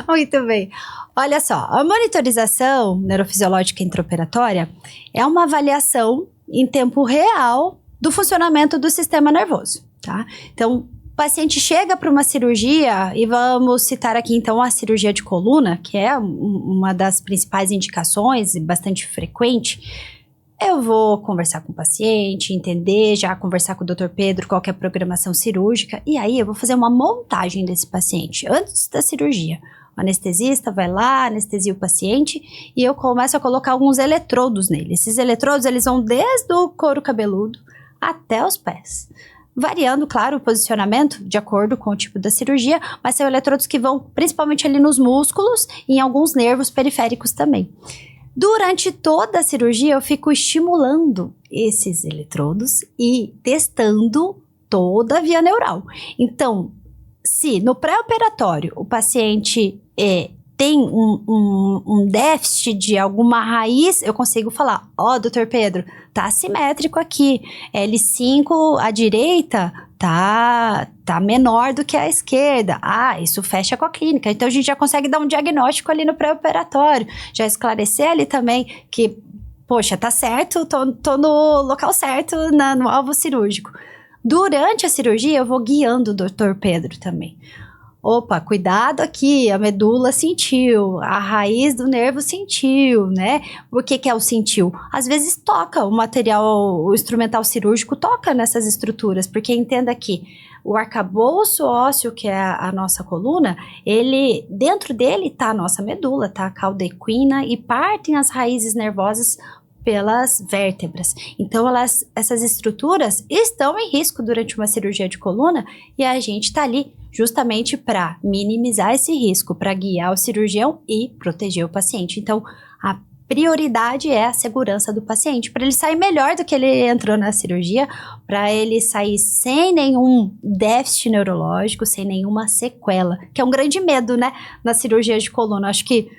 Muito bem. Olha só, a monitorização neurofisiológica intraoperatória é uma avaliação em tempo real do funcionamento do sistema nervoso, tá? Então, o paciente chega para uma cirurgia, e vamos citar aqui então a cirurgia de coluna, que é uma das principais indicações e bastante frequente. Eu vou conversar com o paciente, entender, já conversar com o Dr. Pedro qual que é a programação cirúrgica, e aí eu vou fazer uma montagem desse paciente antes da cirurgia. O anestesista vai lá, anestesia o paciente e eu começo a colocar alguns eletrodos nele. Esses eletrodos, eles vão desde o couro cabeludo até os pés. Variando, claro, o posicionamento de acordo com o tipo da cirurgia, mas são eletrodos que vão principalmente ali nos músculos e em alguns nervos periféricos também. Durante toda a cirurgia, eu fico estimulando esses eletrodos e testando toda a via neural. Então, se no pré-operatório o paciente tem um déficit de alguma raiz, eu consigo falar, doutor Pedro, tá assimétrico aqui, L5 à direita tá menor do que a esquerda. Isso fecha com a clínica. Então a gente já consegue dar um diagnóstico ali no pré-operatório, já esclarecer ali também que, poxa, tá certo, tô no local certo, no alvo cirúrgico. Durante a cirurgia eu vou guiando o doutor Pedro também. Opa, cuidado aqui, a medula sentiu, a raiz do nervo sentiu, né? O que é o sentiu? Às vezes toca o material, o instrumental cirúrgico toca nessas estruturas, porque entenda que o arcabouço ósseo, que é a nossa coluna, dentro dele tá a nossa medula, tá a cauda equina e partem as raízes nervosas pelas vértebras. Então, essas estruturas estão em risco durante uma cirurgia de coluna e a gente está ali justamente para minimizar esse risco, para guiar o cirurgião e proteger o paciente. Então, a prioridade é a segurança do paciente, para ele sair melhor do que ele entrou na cirurgia, para ele sair sem nenhum déficit neurológico, sem nenhuma sequela, que é um grande medo, né, na cirurgia de coluna. Acho que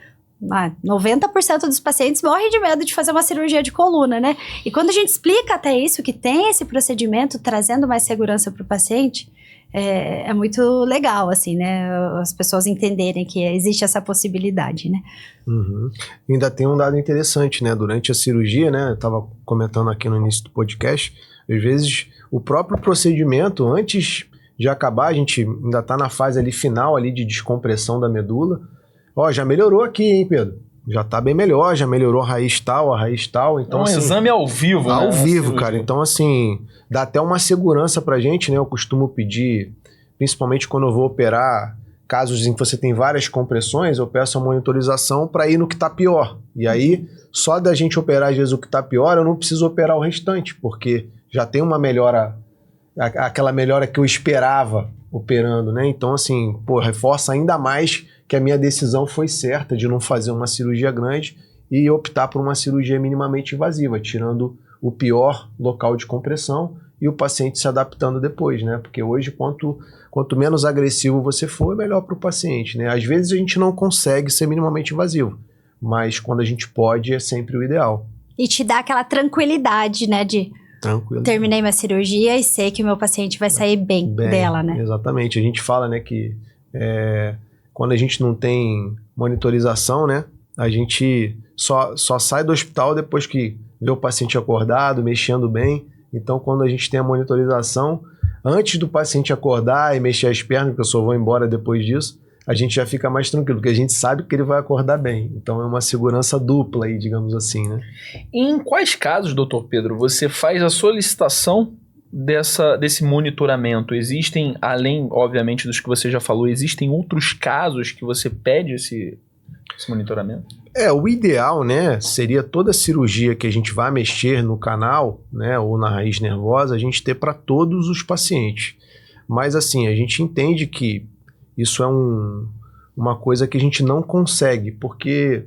90% dos pacientes morrem de medo de fazer uma cirurgia de coluna, né? E quando a gente explica até isso, que tem esse procedimento trazendo mais segurança para o paciente, é muito legal, assim, né? As pessoas entenderem que existe essa possibilidade, né? Uhum. Ainda tem um dado interessante, né? Durante a cirurgia, né? Eu estava comentando aqui no início do podcast, às vezes o próprio procedimento, antes de acabar, a gente ainda está na fase ali final ali de descompressão da medula. Já melhorou aqui, hein, Pedro? Já tá bem melhor, já melhorou a raiz tal. Então, assim, exame ao vivo, né? Ao vivo, cara. Então, assim, dá até uma segurança pra gente, né? Eu costumo pedir, principalmente quando eu vou operar casos em que você tem várias compressões, eu peço a monitorização pra ir no que tá pior. E aí, só da gente operar, às vezes, o que tá pior, eu não preciso operar o restante, porque já tem uma melhora, aquela melhora que eu esperava operando, né? Então, assim, reforça ainda mais que a minha decisão foi certa de não fazer uma cirurgia grande e optar por uma cirurgia minimamente invasiva, tirando o pior local de compressão e o paciente se adaptando depois, né? Porque hoje, quanto menos agressivo você for, é melhor para o paciente, né? Às vezes a gente não consegue ser minimamente invasivo, mas quando a gente pode, é sempre o ideal. E te dá aquela tranquilidade, né, de terminei minha cirurgia e sei que o meu paciente vai sair bem dela, né? Exatamente. A gente fala, né, que quando a gente não tem monitorização, né, a gente só sai do hospital depois que vê o paciente acordado, mexendo bem. Então, quando a gente tem a monitorização, antes do paciente acordar e mexer as pernas, porque eu só vou embora depois disso, a gente já fica mais tranquilo, porque a gente sabe que ele vai acordar bem. Então, é uma segurança dupla aí, digamos assim, né? Em quais casos, doutor Pedro, você faz a solicitação desse monitoramento? Existem, além, obviamente, dos que você já falou, existem outros casos que você pede esse monitoramento? O ideal, né, seria toda cirurgia que a gente vai mexer no canal, né, ou na raiz nervosa, a gente ter para todos os pacientes. Mas, assim, a gente entende que isso é uma coisa que a gente não consegue, porque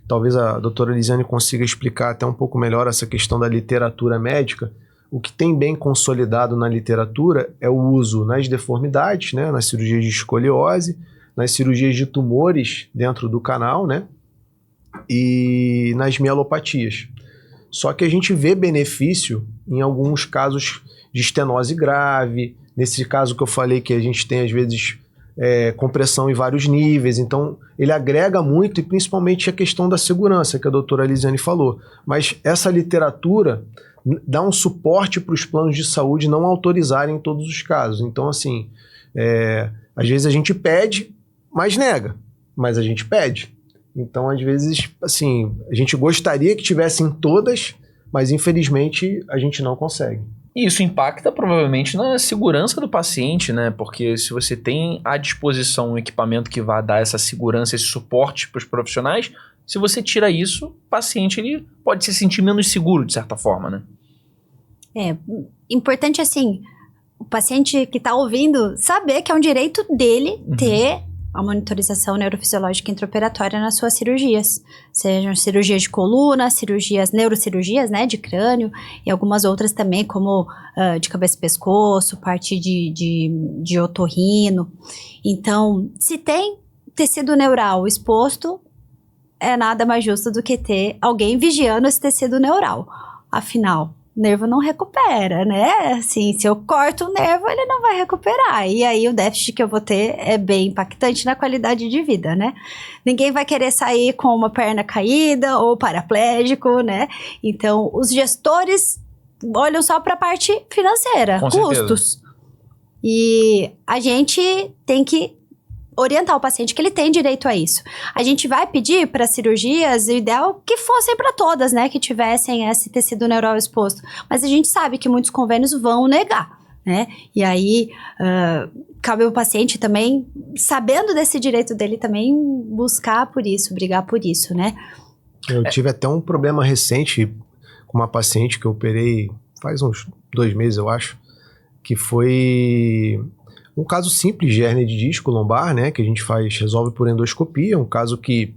talvez a doutora Elisiane consiga explicar até um pouco melhor essa questão da literatura médica. O que tem bem consolidado na literatura é o uso nas deformidades, né, nas cirurgias de escoliose, nas cirurgias de tumores dentro do canal, né, e nas mielopatias. Só que a gente vê benefício em alguns casos de estenose grave. Nesse caso que eu falei que a gente tem, às vezes, compressão em vários níveis. Então, ele agrega muito, e principalmente a questão da segurança, que a doutora Elisiane falou. Mas essa literatura dá um suporte para os planos de saúde não autorizarem em todos os casos. Então, assim, às vezes a gente pede, mas nega. Mas a gente pede. Então, às vezes, assim, a gente gostaria que tivesse em todas, mas infelizmente a gente não consegue. E isso impacta provavelmente na segurança do paciente, né? Porque se você tem à disposição um equipamento que vai dar essa segurança, esse suporte para os profissionais, se você tira isso, o paciente ele pode se sentir menos seguro, de certa forma, né? Importante, assim, o paciente que está ouvindo saber que é um direito dele ter a monitorização neurofisiológica intraoperatória nas suas cirurgias. Sejam cirurgias de coluna, neurocirurgias, né, de crânio, e algumas outras também, como de cabeça e pescoço, parte de otorrino. Então, se tem tecido neural exposto, é nada mais justo do que ter alguém vigiando esse tecido neural. Afinal, o nervo não recupera, né? Assim, se eu corto o nervo, ele não vai recuperar. E aí o déficit que eu vou ter é bem impactante na qualidade de vida, né? Ninguém vai querer sair com uma perna caída ou paraplégico, né? Então, os gestores olham só para a parte financeira, Com custos. certeza. E a gente tem que orientar o paciente que ele tem direito a isso. A gente vai pedir para cirurgias, o ideal que fossem para todas, né, que tivessem esse tecido neural exposto. Mas a gente sabe que muitos convênios vão negar, né? E aí, cabe ao paciente também, sabendo desse direito dele, também buscar por isso, brigar por isso, né? Eu tive até um problema recente com uma paciente que eu operei faz uns 2 meses, eu acho, que foi um caso simples de hérnia de disco lombar, né, que a gente resolve por endoscopia, um caso que,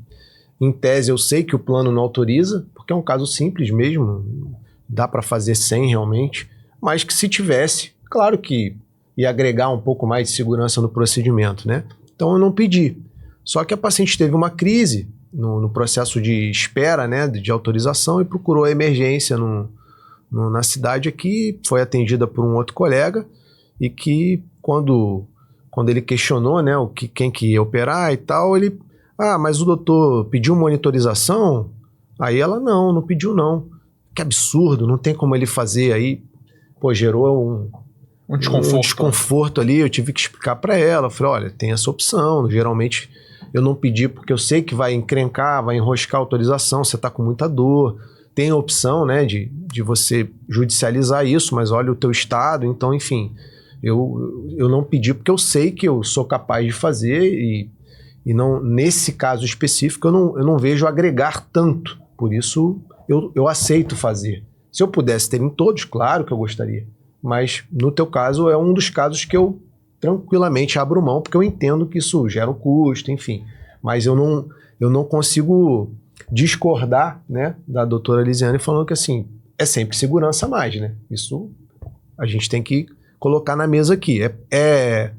em tese, eu sei que o plano não autoriza, porque é um caso simples mesmo, dá para fazer sem realmente, mas que se tivesse, claro que ia agregar um pouco mais de segurança no procedimento, né? Então eu não pedi. Só que a paciente teve uma crise no processo de espera, né, de autorização, e procurou a emergência na cidade aqui, foi atendida por um outro colega, e que quando ele questionou, né, quem que ia operar e tal, ele, mas o doutor pediu monitorização? Aí ela, não pediu não. Que absurdo, não tem como ele fazer. Aí, gerou um desconforto ali, eu tive que explicar para ela, falei, olha, tem essa opção, geralmente eu não pedi porque eu sei que vai encrencar, vai enroscar a autorização, você tá com muita dor, tem a opção, né, de você judicializar isso, mas olha o teu estado, então, enfim... Eu não pedi porque eu sei que eu sou capaz de fazer e não, nesse caso específico eu não vejo agregar tanto. Por isso eu aceito fazer. Se eu pudesse ter em todos, claro que eu gostaria. Mas no teu caso é um dos casos que eu tranquilamente abro mão porque eu entendo que isso gera um custo, enfim. Mas eu não consigo discordar, né, da doutora Elisiane falando que assim, é sempre segurança a mais, né? Isso a gente tem que colocar na mesa aqui. É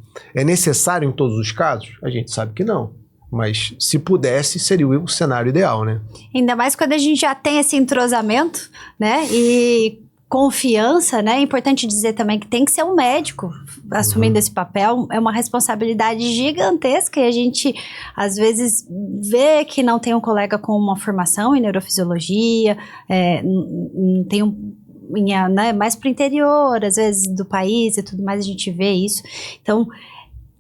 necessário em todos os casos? A gente sabe que não. Mas se pudesse, seria o cenário ideal, né? Ainda mais quando a gente já tem esse entrosamento, né? E confiança, né? É importante dizer também que tem que ser um médico assumindo esse papel. É uma responsabilidade gigantesca e a gente, às vezes, vê que não tem um colega com uma formação em neurofisiologia, não tem né, mais para o interior, às vezes, do país e tudo mais, a gente vê isso. Então,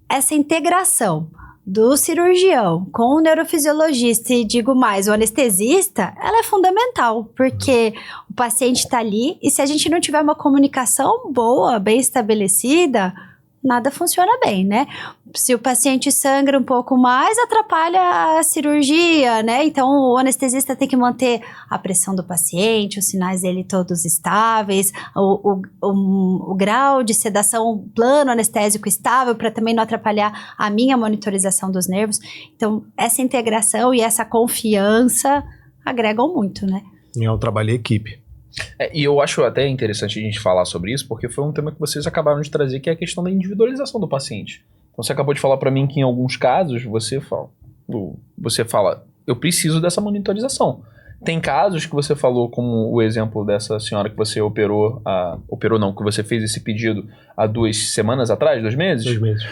essa integração do cirurgião com o neurofisiologista e, digo mais, o anestesista, ela é fundamental, porque o paciente está ali e se a gente não tiver uma comunicação boa, bem estabelecida, nada funciona bem, né? Se o paciente sangra um pouco mais, atrapalha a cirurgia, né? Então, o anestesista tem que manter a pressão do paciente, os sinais dele todos estáveis, o grau de sedação plano anestésico estável, para também não atrapalhar a minha monitorização dos nervos. Então, essa integração e essa confiança agregam muito, né? É um trabalho em equipe. E eu acho até interessante a gente falar sobre isso, porque foi um tema que vocês acabaram de trazer, que é a questão da individualização do paciente. Então você acabou de falar para mim que em alguns casos você fala, eu preciso dessa monitorização. Tem casos que você falou, como o exemplo dessa senhora que você operou não, que você fez esse pedido há 2 semanas atrás, 2 meses? 2 meses.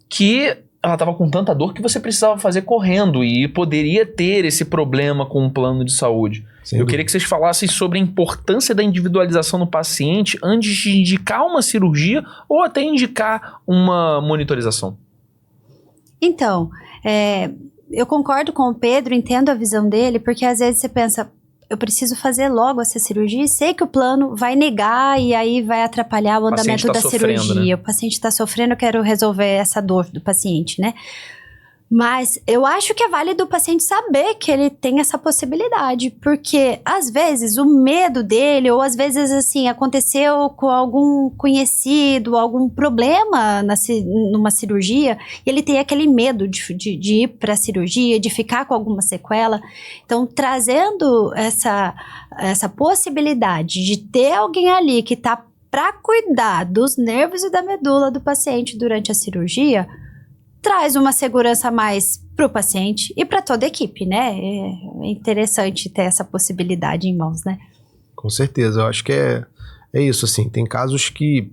Que ela estava com tanta dor que você precisava fazer correndo e poderia ter esse problema com o plano de saúde. Eu queria que vocês falassem sobre a importância da individualização no paciente antes de indicar uma cirurgia ou até indicar uma monitorização. Então, eu concordo com o Pedro, entendo a visão dele, porque às vezes você pensa, eu preciso fazer logo essa cirurgia e sei que o plano vai negar e aí vai atrapalhar o andamento da cirurgia. Né? O paciente está sofrendo, eu quero resolver essa dor do paciente, né? Mas eu acho que é válido o paciente saber que ele tem essa possibilidade, porque às vezes o medo dele, ou às vezes assim, aconteceu com algum conhecido, algum problema numa cirurgia, e ele tem aquele medo de ir para a cirurgia, de ficar com alguma sequela. Então, trazendo essa possibilidade de ter alguém ali que está para cuidar dos nervos e da medula do paciente durante a cirurgia, traz uma segurança a mais para o paciente e para toda a equipe, né? É interessante ter essa possibilidade em mãos, né? Com certeza, eu acho que é isso, assim, tem casos que,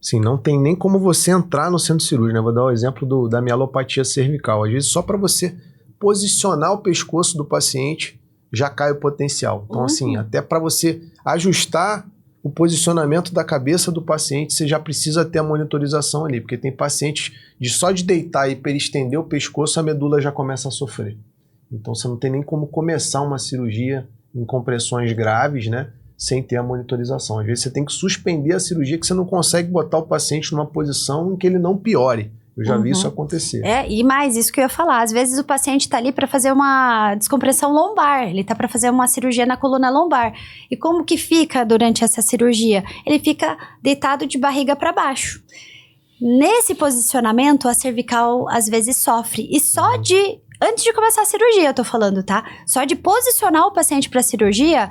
assim, não tem nem como você entrar no centro cirúrgico, né? Vou dar o exemplo da mielopatia cervical, às vezes só para você posicionar o pescoço do paciente já cai o potencial. Então, assim, até para você ajustar o posicionamento da cabeça do paciente, você já precisa ter a monitorização ali, porque tem pacientes só de deitar e hiperestender o pescoço, a medula já começa a sofrer. Então você não tem nem como começar uma cirurgia em compressões graves, né, sem ter a monitorização. Às vezes você tem que suspender a cirurgia, que você não consegue botar o paciente numa posição em que ele não piore. Eu já vi isso acontecer. E mais, isso que eu ia falar, às vezes o paciente está ali para fazer uma descompressão lombar, ele está para fazer uma cirurgia na coluna lombar. E como que fica durante essa cirurgia? Ele fica deitado de barriga para baixo. Nesse posicionamento, a cervical às vezes sofre. E só antes de começar a cirurgia, eu tô falando, tá? Só de posicionar o paciente para a cirurgia,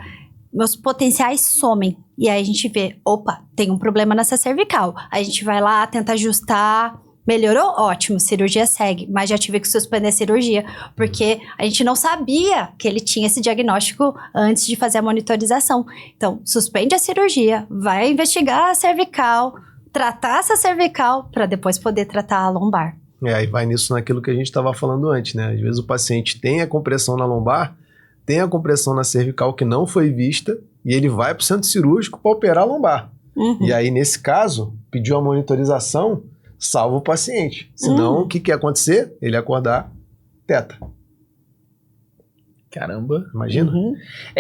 meus potenciais somem. E aí a gente vê, opa, tem um problema nessa cervical. Aí a gente vai lá, tenta ajustar. Melhorou? Ótimo, cirurgia segue, mas já tive que suspender a cirurgia, porque a gente não sabia que ele tinha esse diagnóstico antes de fazer a monitorização. Então, suspende a cirurgia, vai investigar a cervical, tratar essa cervical, para depois poder tratar a lombar. Aí vai nisso naquilo que a gente estava falando antes, né? Às vezes o paciente tem a compressão na lombar, tem a compressão na cervical que não foi vista, e ele vai para o centro cirúrgico para operar a lombar. E aí, nesse caso, pediu a monitorização, salva o paciente. Senão, o que ia acontecer? Ele ia acordar teta. Caramba. Imagina?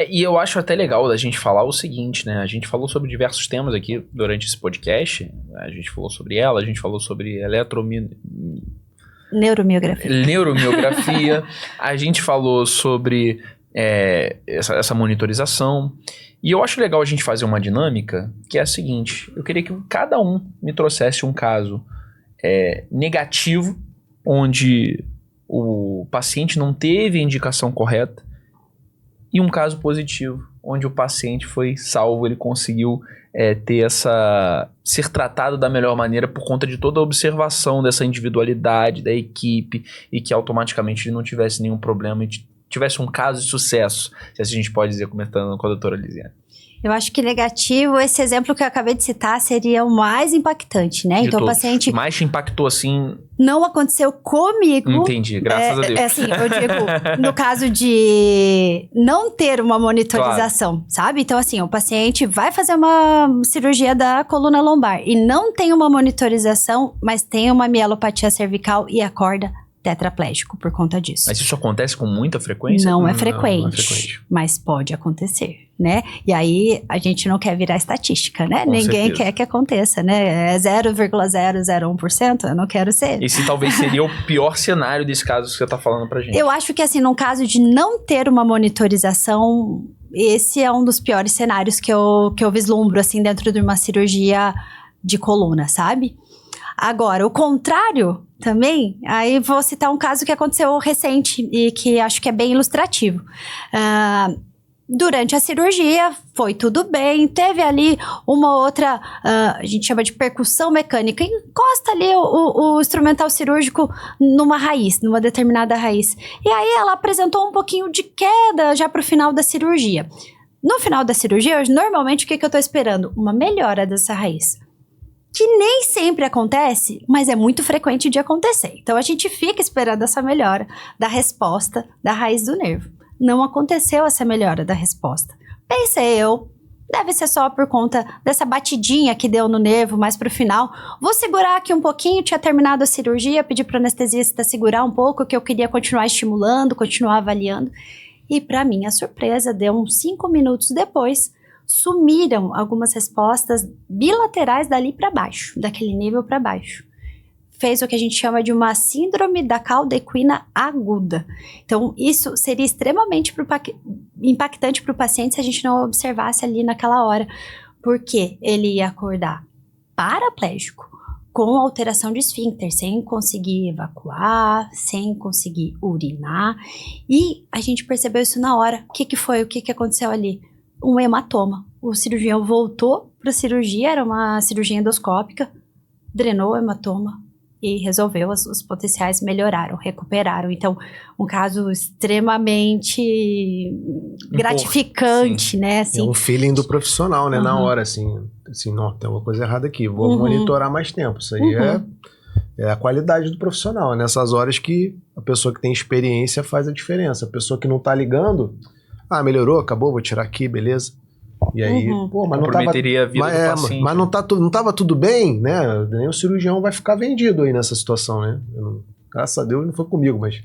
E eu acho até legal da gente falar o seguinte, né? A gente falou sobre diversos temas aqui durante esse podcast. A gente falou sobre ela, a gente falou sobre neuromiografia. A gente falou sobre essa monitorização. E eu acho legal a gente fazer uma dinâmica que é a seguinte. Eu queria que cada um me trouxesse um caso negativo, onde o paciente não teve a indicação correta, e um caso positivo, onde o paciente foi salvo, ele conseguiu ser tratado da melhor maneira por conta de toda a observação dessa individualidade da equipe, e que automaticamente ele não tivesse nenhum problema e tivesse um caso de sucesso, se assim a gente pode dizer, comentando com a doutora Lisiane. Eu acho que negativo, esse exemplo que eu acabei de citar seria o mais impactante, né? Então, o paciente... mais te impactou, assim... Não aconteceu comigo. Entendi, graças a Deus. Assim, eu digo, no caso de não ter uma monitorização, sabe? Então, assim, o paciente vai fazer uma cirurgia da coluna lombar e não tem uma monitorização, mas tem uma mielopatia cervical e acorda tetraplégico por conta disso. Mas isso acontece com muita frequência? Não é frequente, mas pode acontecer, né? E aí, a gente não quer virar estatística, né? Ninguém quer que aconteça, né? É 0,001%, eu não quero ser. Esse talvez seria o pior cenário desse caso que você está falando pra gente. Eu acho que, assim, no caso de não ter uma monitorização, esse é um dos piores cenários que eu vislumbro, assim, dentro de uma cirurgia de coluna, sabe? Agora, o contrário também, aí vou citar um caso que aconteceu recente e que acho que é bem ilustrativo. Durante a cirurgia, foi tudo bem, teve ali uma outra, a gente chama de percussão mecânica, encosta ali o instrumental cirúrgico numa raiz, numa determinada raiz. E aí ela apresentou um pouquinho de queda já para o final da cirurgia. No final da cirurgia, normalmente o que eu estou esperando? Uma melhora dessa raiz. Que nem sempre acontece, mas é muito frequente de acontecer. Então a gente fica esperando essa melhora da resposta da raiz do nervo. Não aconteceu essa melhora da resposta. Pensei eu, deve ser só por conta dessa batidinha que deu no nervo mais pro final. Vou segurar aqui um pouquinho, tinha terminado a cirurgia, pedi pro anestesista segurar um pouco, que eu queria continuar estimulando, continuar avaliando. E para minha surpresa, deu uns 5 minutos depois, sumiram algumas respostas bilaterais dali para baixo, daquele nível para baixo. Fez o que a gente chama de uma síndrome da cauda equina aguda. Então, isso seria extremamente impactante para o paciente se a gente não observasse ali naquela hora, porque ele ia acordar paraplégico, com alteração de esfíncter, sem conseguir evacuar, sem conseguir urinar, e a gente percebeu isso na hora. O que foi? O que aconteceu ali? Um hematoma. O cirurgião voltou para a cirurgia, era uma cirurgia endoscópica, drenou o hematoma, e resolveu, os potenciais melhoraram, recuperaram. Então, um caso extremamente gratificante, né? Assim. É um feeling do profissional, né? Na hora, assim, não, tem uma coisa errada aqui, vou monitorar mais tempo. Isso aí é a qualidade do profissional. É nessas horas que a pessoa que tem experiência faz a diferença. A pessoa que não tá ligando, melhorou, acabou, vou tirar aqui, beleza. E aí, mas não tava, a vida do paciente. Mas não tava tudo bem, né? Nem o cirurgião vai ficar vendido aí nessa situação, né? Graças a Deus não foi comigo, mas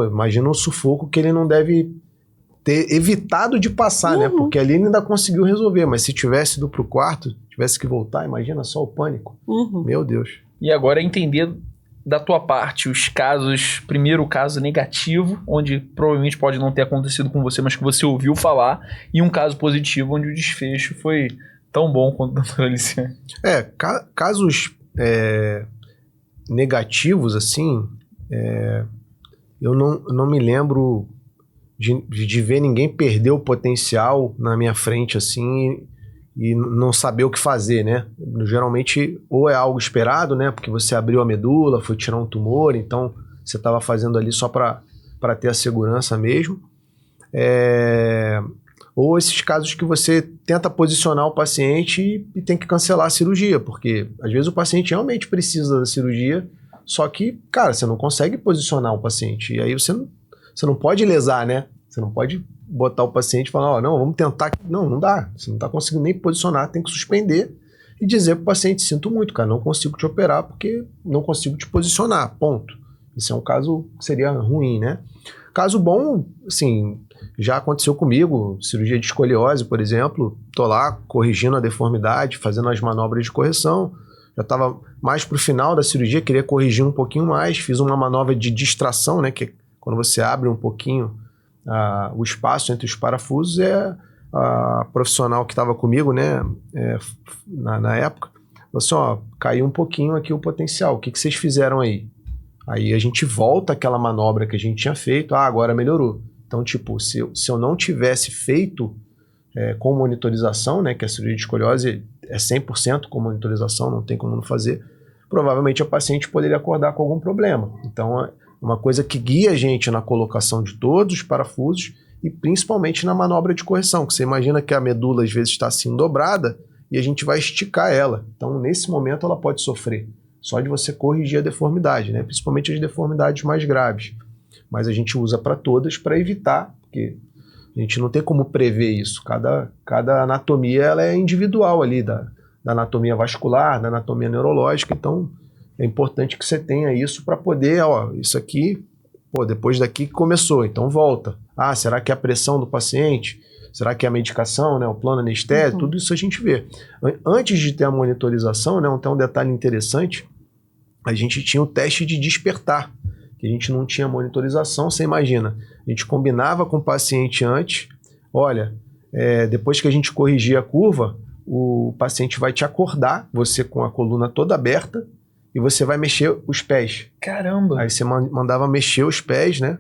imagina o sufoco que ele não deve ter evitado de passar, né? Porque ali ele ainda conseguiu resolver, mas se tivesse ido pro quarto, tivesse que voltar, imagina só o pânico. Meu Deus. E agora entender da tua parte os casos, primeiro o caso negativo, onde provavelmente pode não ter acontecido com você, mas que você ouviu falar, e um caso positivo, onde o desfecho foi tão bom quanto o doutor Aliciane. Casos negativos, assim, eu não me lembro de ver ninguém perder o potencial na minha frente, assim, e não saber o que fazer, né? Geralmente, ou é algo esperado, né? Porque você abriu a medula, foi tirar um tumor, então você estava fazendo ali só para ter a segurança mesmo. Ou esses casos que você tenta posicionar o paciente e tem que cancelar a cirurgia, porque às vezes o paciente realmente precisa da cirurgia, só que, cara, você não consegue posicionar o paciente. E aí você não pode lesar, né? Você não pode botar o paciente e falar, não, vamos tentar. Não dá. Você não está conseguindo nem posicionar, tem que suspender e dizer para o paciente, sinto muito, cara, não consigo te operar porque não consigo te posicionar, ponto. Esse é um caso que seria ruim, né? Caso bom, assim, já aconteceu comigo, cirurgia de escoliose, por exemplo, tô lá corrigindo a deformidade, fazendo as manobras de correção, já estava mais pro final da cirurgia, queria corrigir um pouquinho mais, fiz uma manobra de distração, né, que é quando você abre um pouquinho o espaço entre os parafusos, a profissional que estava comigo, né, na época, falou assim, caiu um pouquinho aqui o potencial, o que vocês fizeram aí? Aí a gente volta àquela manobra que a gente tinha feito, agora melhorou. Então, tipo, se eu não tivesse feito com monitorização, né, que a cirurgia de escoliose é 100% com monitorização, não tem como não fazer, provavelmente a paciente poderia acordar com algum problema. Então, uma coisa que guia a gente na colocação de todos os parafusos e principalmente na manobra de correção, que você imagina que a medula às vezes está assim dobrada e a gente vai esticar ela. Então, nesse momento, ela pode sofrer só de você corrigir a deformidade, né? Principalmente as deformidades mais graves. Mas a gente usa para todas para evitar, porque a gente não tem como prever isso. Cada anatomia ela é individual ali, da anatomia vascular, da anatomia neurológica, então é importante que você tenha isso para poder, isso aqui, depois daqui começou, então volta. Será que é a pressão do paciente? Será que é a medicação, né, o plano anestésico? Tudo isso a gente vê. Antes de ter a monitorização, né, tem um detalhe interessante, a gente tinha o teste de despertar, que a gente não tinha monitorização, você imagina. A gente combinava com o paciente antes, olha, depois que a gente corrigir a curva, o paciente vai te acordar, você com a coluna toda aberta, e você vai mexer os pés. Caramba! Aí você mandava mexer os pés, né?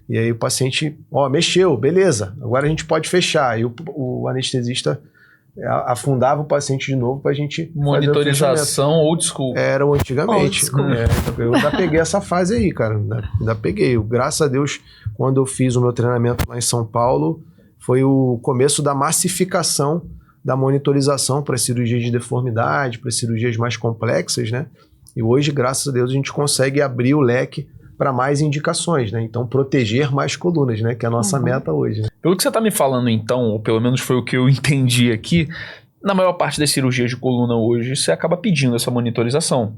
E aí o paciente, mexeu, beleza, agora a gente pode fechar. E o anestesista afundava o paciente de novo pra gente monitorização old school. Era o antigamente. Old school. Eu já peguei essa fase aí, cara. Ainda peguei. Graças a Deus, quando eu fiz o meu treinamento lá em São Paulo, foi o começo da massificação da monitorização para cirurgias de deformidade, para cirurgias mais complexas, né? E hoje, graças a Deus, a gente consegue abrir o leque para mais indicações, né? Então, proteger mais colunas, né? Que é a nossa meta hoje, né? Pelo que você está me falando, então, ou pelo menos foi o que eu entendi aqui, na maior parte das cirurgias de coluna hoje, você acaba pedindo essa monitorização.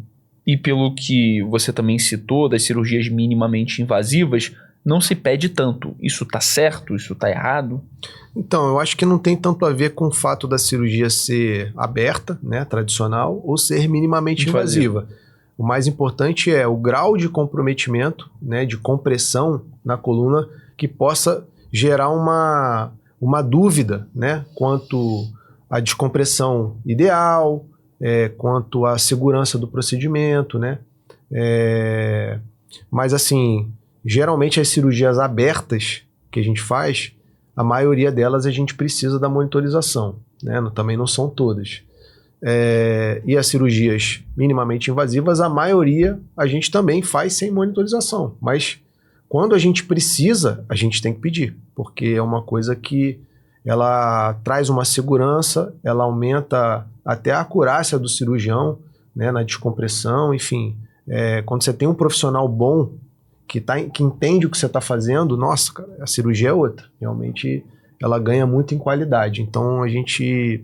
E pelo que você também citou, das cirurgias minimamente invasivas, não se pede tanto. Isso está certo? Isso está errado? Então, eu acho que não tem tanto a ver com o fato da cirurgia ser aberta, né? Tradicional, ou ser minimamente invasiva. O mais importante é o grau de comprometimento, né, de compressão na coluna que possa gerar uma dúvida, né, quanto à descompressão ideal, quanto à segurança do procedimento, né. Mas assim, geralmente as cirurgias abertas que a gente faz, a maioria delas a gente precisa da monitorização, né, também não são todas. E as cirurgias minimamente invasivas, a maioria a gente também faz sem monitorização. Mas quando a gente precisa, a gente tem que pedir, porque é uma coisa que ela traz uma segurança, ela aumenta até a acurácia do cirurgião, né, na descompressão, enfim. Quando você tem um profissional bom que entende o que você está fazendo, nossa, cara, a cirurgia é outra. Realmente ela ganha muito em qualidade. Então a gente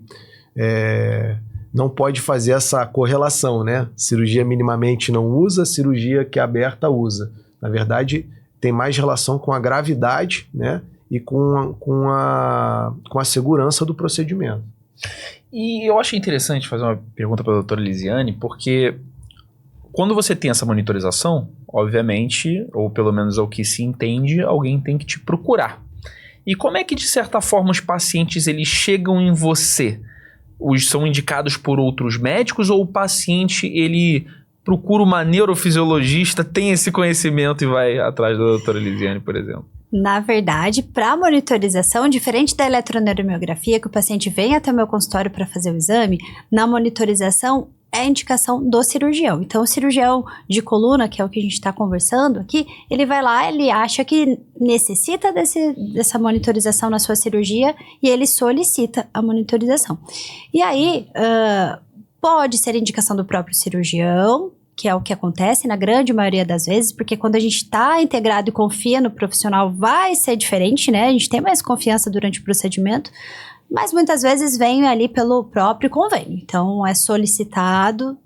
não pode fazer essa correlação, né? Cirurgia minimamente não usa, cirurgia que é aberta usa. Na verdade, tem mais relação com a gravidade, né? E com a segurança do procedimento. E eu acho interessante fazer uma pergunta para a doutora Lisiane, porque quando você tem essa monitorização, obviamente, ou pelo menos ao que se entende, alguém tem que te procurar. E como é que, de certa forma, os pacientes eles chegam em você? São indicados por outros médicos ou o paciente ele procura uma neurofisiologista, tem esse conhecimento e vai atrás da doutora Lisiane, por exemplo? Na verdade, para monitorização, diferente da eletroneuromiografia, que o paciente vem até o meu consultório para fazer o exame, na monitorização é indicação do cirurgião. Então, o cirurgião de coluna, que é o que a gente está conversando aqui, ele vai lá, ele acha que necessita dessa monitorização na sua cirurgia e ele solicita a monitorização. E aí, pode ser indicação do próprio cirurgião, que é o que acontece na grande maioria das vezes, porque quando a gente está integrado e confia no profissional, vai ser diferente, né? A gente tem mais confiança durante o procedimento, mas muitas vezes vem ali pelo próprio convênio. Então, é solicitado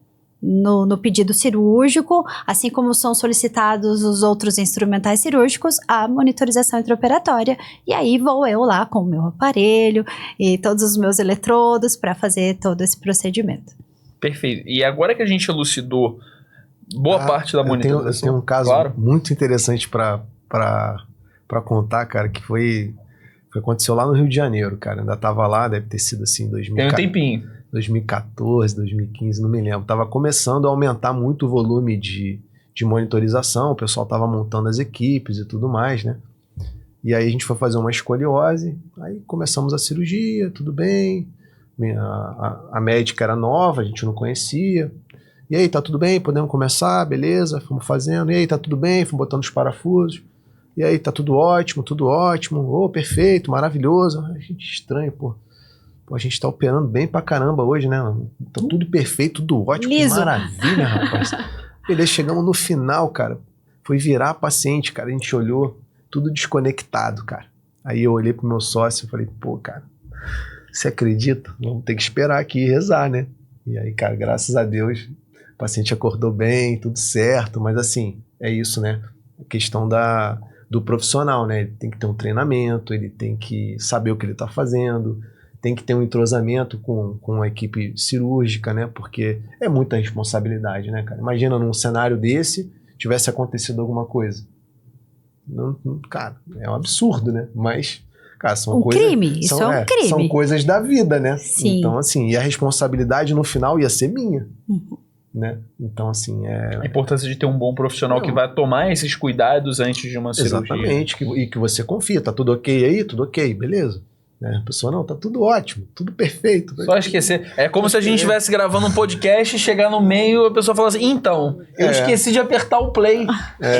no pedido cirúrgico, assim como são solicitados os outros instrumentais cirúrgicos, a monitorização intraoperatória. E aí vou eu lá com o meu aparelho e todos os meus eletrodos para fazer todo esse procedimento. Perfeito. E agora que a gente elucidou boa parte da monitorização... Eu tenho um caso muito interessante para contar, cara, que aconteceu lá no Rio de Janeiro, cara. Ainda tava lá, deve ter sido assim, 2014, 2015, não me lembro. Tava começando a aumentar muito o volume de monitorização, o pessoal tava montando as equipes e tudo mais, né? E aí a gente foi fazer uma escoliose, aí começamos a cirurgia, tudo bem. A médica era nova, a gente não conhecia. E aí, tá tudo bem? Podemos começar? Beleza, fomos fazendo. E aí, tá tudo bem? Fomos botando os parafusos. E aí, tá tudo ótimo, tudo ótimo. Oh, perfeito, maravilhoso. A gente estranho, pô. A gente tá operando bem pra caramba hoje, né? Tá tudo perfeito, tudo ótimo. Liso. Que maravilha, rapaz. Beleza, chegamos no final, cara. Foi virar a paciente, cara. A gente olhou, tudo desconectado, cara. Aí eu olhei pro meu sócio e falei, pô, cara, você acredita? Vamos ter que esperar aqui e rezar, né? E aí, cara, graças a Deus, o paciente acordou bem, tudo certo. Mas assim, é isso, né? A questão do profissional, né? Ele tem que ter um treinamento, ele tem que saber o que ele está fazendo, tem que ter um entrosamento com a equipe cirúrgica, né? Porque é muita responsabilidade, né, cara? Imagina num cenário desse, tivesse acontecido alguma coisa. Não, cara, é um absurdo, né? Mas, cara, são coisas... crime, isso é um crime. São coisas da vida, né? Sim. Então, assim, e a responsabilidade no final ia ser minha. Uhum. né? Então, assim, A importância de ter um bom profissional que vai tomar esses cuidados antes de uma cirurgia. Exatamente, e que você confia, tá tudo ok aí? Tudo ok, beleza. Né? A pessoa, não, tá tudo ótimo, tudo perfeito. Só esquecer. É como se a gente estivesse gravando um podcast e chegar no meio a pessoa fala assim, então, eu esqueci de apertar o play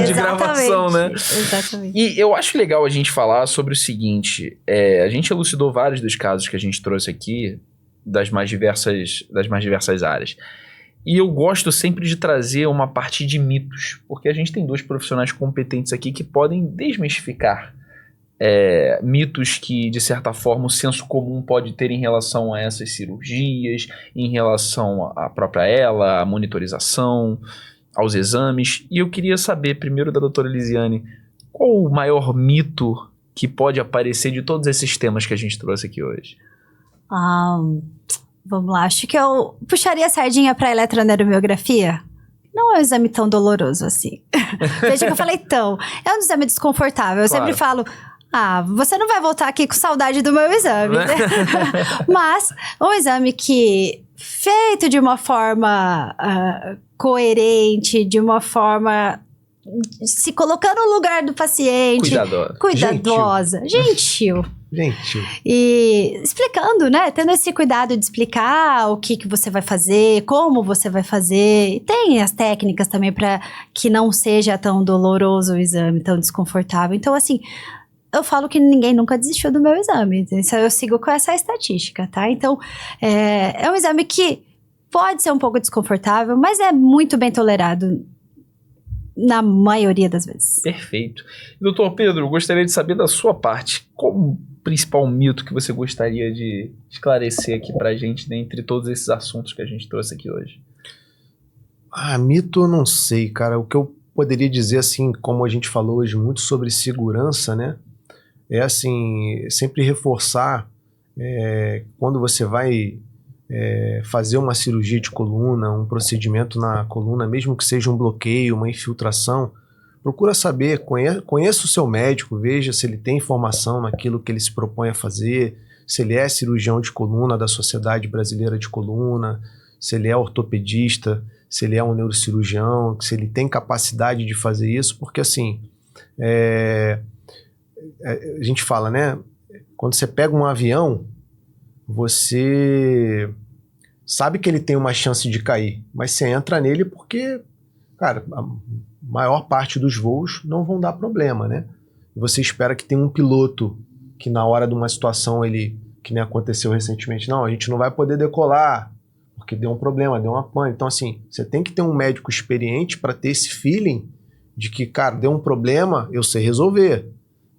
de gravação, né? Exatamente. E eu acho legal a gente falar sobre o seguinte, a gente elucidou vários dos casos que a gente trouxe aqui das mais diversas áreas. E eu gosto sempre de trazer uma parte de mitos, porque a gente tem 2 profissionais competentes aqui que podem desmistificar mitos que, de certa forma, o senso comum pode ter em relação a essas cirurgias, em relação à própria à monitorização, aos exames. E eu queria saber, primeiro da doutora Elisiane, qual o maior mito que pode aparecer de todos esses temas que a gente trouxe aqui hoje? Vamos lá, acho que eu puxaria a sardinha para a eletroneuromiografia. Não é um exame tão doloroso assim. Veja que eu falei tão. É um exame desconfortável. Eu sempre falo, você não vai voltar aqui com saudade do meu exame, né? Mas um exame que, feito de uma forma coerente, de uma forma se colocando no lugar do paciente. Cuidadosa. Gentil. E explicando, né? Tendo esse cuidado de explicar o que você vai fazer, como você vai fazer. E tem as técnicas também para que não seja tão doloroso o exame, tão desconfortável. Então, assim, eu falo que ninguém nunca desistiu do meu exame. Então, eu sigo com essa estatística, tá? Então, é um exame que pode ser um pouco desconfortável, mas é muito bem tolerado na maioria das vezes. Perfeito. Doutor Pedro, gostaria de saber da sua parte, qual o principal mito que você gostaria de esclarecer aqui pra gente, dentre todos esses assuntos que a gente trouxe aqui hoje? Mito eu não sei, cara. O que eu poderia dizer, assim, como a gente falou hoje muito sobre segurança, né? É assim, sempre reforçar quando você vai fazer uma cirurgia de coluna, um procedimento na coluna, mesmo que seja um bloqueio, uma infiltração, procura saber, conheça o seu médico, veja se ele tem informação naquilo que ele se propõe a fazer, se ele é cirurgião de coluna da Sociedade Brasileira de Coluna, se ele é ortopedista, se ele é um neurocirurgião, se ele tem capacidade de fazer isso, porque assim, a gente fala, né, quando você pega um avião, você sabe que ele tem uma chance de cair, mas você entra nele porque, cara, a maior parte dos voos não vão dar problema, né? Você espera que tenha um piloto que na hora de uma situação que nem aconteceu recentemente, não, a gente não vai poder decolar porque deu um problema, deu uma pane. Então assim, você tem que ter um médico experiente para ter esse feeling de que, cara, deu um problema, eu sei resolver,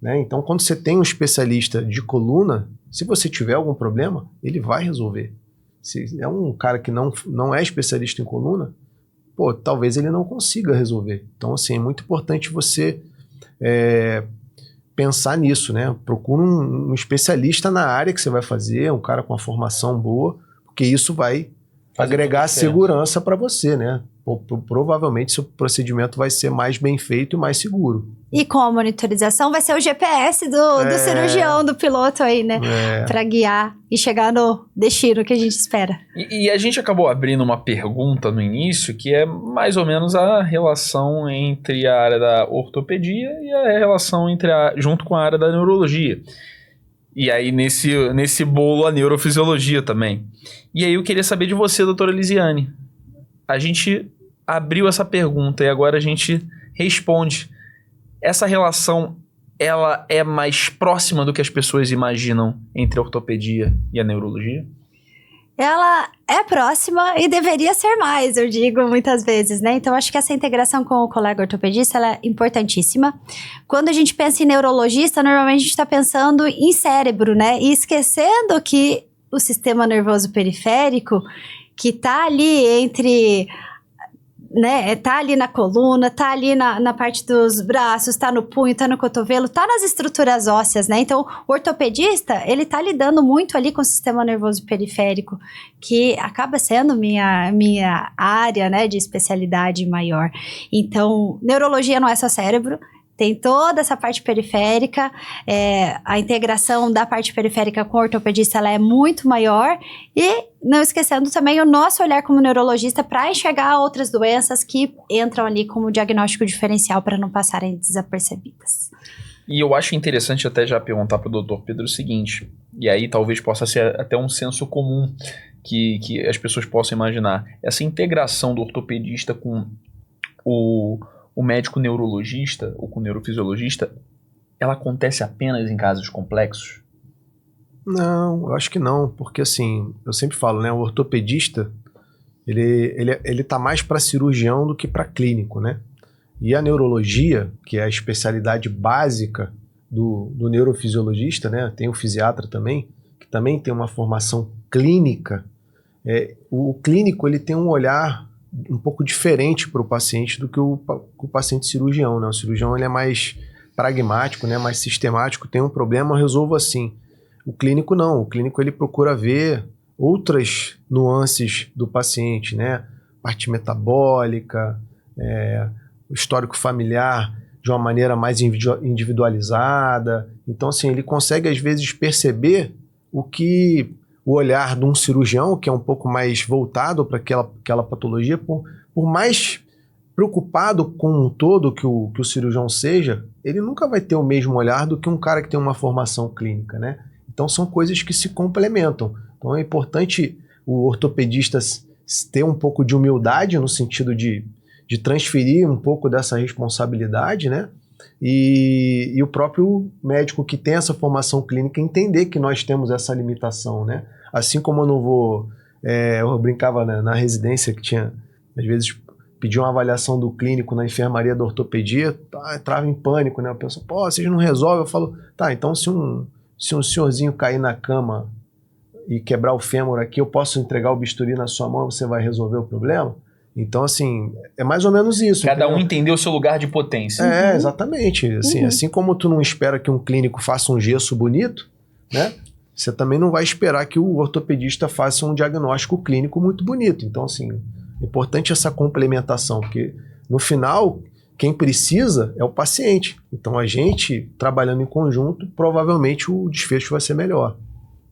né? Então quando você tem um especialista de coluna, se você tiver algum problema, ele vai resolver. Se é um cara que não é especialista em coluna, talvez ele não consiga resolver. Então, assim, é muito importante você pensar nisso, né? Procura um especialista na área que você vai fazer, um cara com uma formação boa, porque isso vai agregar segurança para você, né? Provavelmente seu procedimento vai ser mais bem feito e mais seguro. E com a monitorização vai ser o GPS do cirurgião, do piloto aí, né? Para guiar e chegar no destino que a gente espera. E a gente acabou abrindo uma pergunta no início, que é mais ou menos a relação entre a área da ortopedia e a relação junto com a área da neurologia. E aí, nesse bolo, a neurofisiologia também. E aí, eu queria saber de você, doutora Elisiane. A gente abriu essa pergunta e agora a gente responde. Essa relação, ela é mais próxima do que as pessoas imaginam entre a ortopedia e a neurologia? Ela é próxima e deveria ser mais, eu digo muitas vezes, né? Então, acho que essa integração com o colega ortopedista, ela é importantíssima. Quando a gente pensa em neurologista, normalmente a gente está pensando em cérebro, né? E esquecendo que o sistema nervoso periférico, que está ali entre... né, tá ali na coluna, tá ali na parte dos braços, tá no punho, tá no cotovelo, tá nas estruturas ósseas, né? Então, o ortopedista, ele tá lidando muito ali com o sistema nervoso periférico, que acaba sendo minha área, né, de especialidade maior. Então, neurologia não é só cérebro, tem toda essa parte periférica, a integração da parte periférica com o ortopedista ela é muito maior, e não esquecendo também o nosso olhar como neurologista para enxergar outras doenças que entram ali como diagnóstico diferencial para não passarem desapercebidas. E eu acho interessante até já perguntar para o Dr. Pedro o seguinte, e aí talvez possa ser até um senso comum que as pessoas possam imaginar. Essa integração do ortopedista com o médico neurologista ou com o neurofisiologista, ela acontece apenas em casos complexos? Não, eu acho que não, porque assim, eu sempre falo, né, o ortopedista, ele tá mais para cirurgião do que para clínico, né? E a neurologia, que é a especialidade básica do neurofisiologista, né? Tem o fisiatra também, que também tem uma formação clínica. O clínico ele tem um olhar um pouco diferente para o paciente do que o paciente cirurgião, né? O cirurgião ele é mais pragmático, né? Mais sistemático, tem um problema, eu resolvo assim. O clínico não, o clínico ele procura ver outras nuances do paciente, né? Parte metabólica, o histórico familiar de uma maneira mais individualizada. Então, assim, ele consegue, às vezes, perceber o olhar de um cirurgião, que é um pouco mais voltado para aquela patologia, por mais preocupado com um todo que o cirurgião seja, ele nunca vai ter o mesmo olhar do que um cara que tem uma formação clínica, né? Então, são coisas que se complementam. Então, é importante o ortopedista ter um pouco de humildade no sentido de transferir um pouco dessa responsabilidade, né? E o próprio médico que tem essa formação clínica entender que nós temos essa limitação, né? Assim como eu não vou... eu brincava na residência que tinha, às vezes, pedia uma avaliação do clínico na enfermaria da ortopedia, entrava em pânico, né? Eu penso, vocês não resolvem? Eu falo, então se um senhorzinho cair na cama e quebrar o fêmur aqui, eu posso entregar o bisturi na sua mão e você vai resolver o problema? Então, assim, é mais ou menos isso. Cada entendeu? um entender o seu lugar de potência. Exatamente. Assim como tu não espera que um clínico faça um gesso bonito, né? Você também não vai esperar que o ortopedista faça um diagnóstico clínico muito bonito. Então, assim, é importante essa complementação, porque no final, quem precisa é o paciente. Então, a gente, trabalhando em conjunto, provavelmente o desfecho vai ser melhor.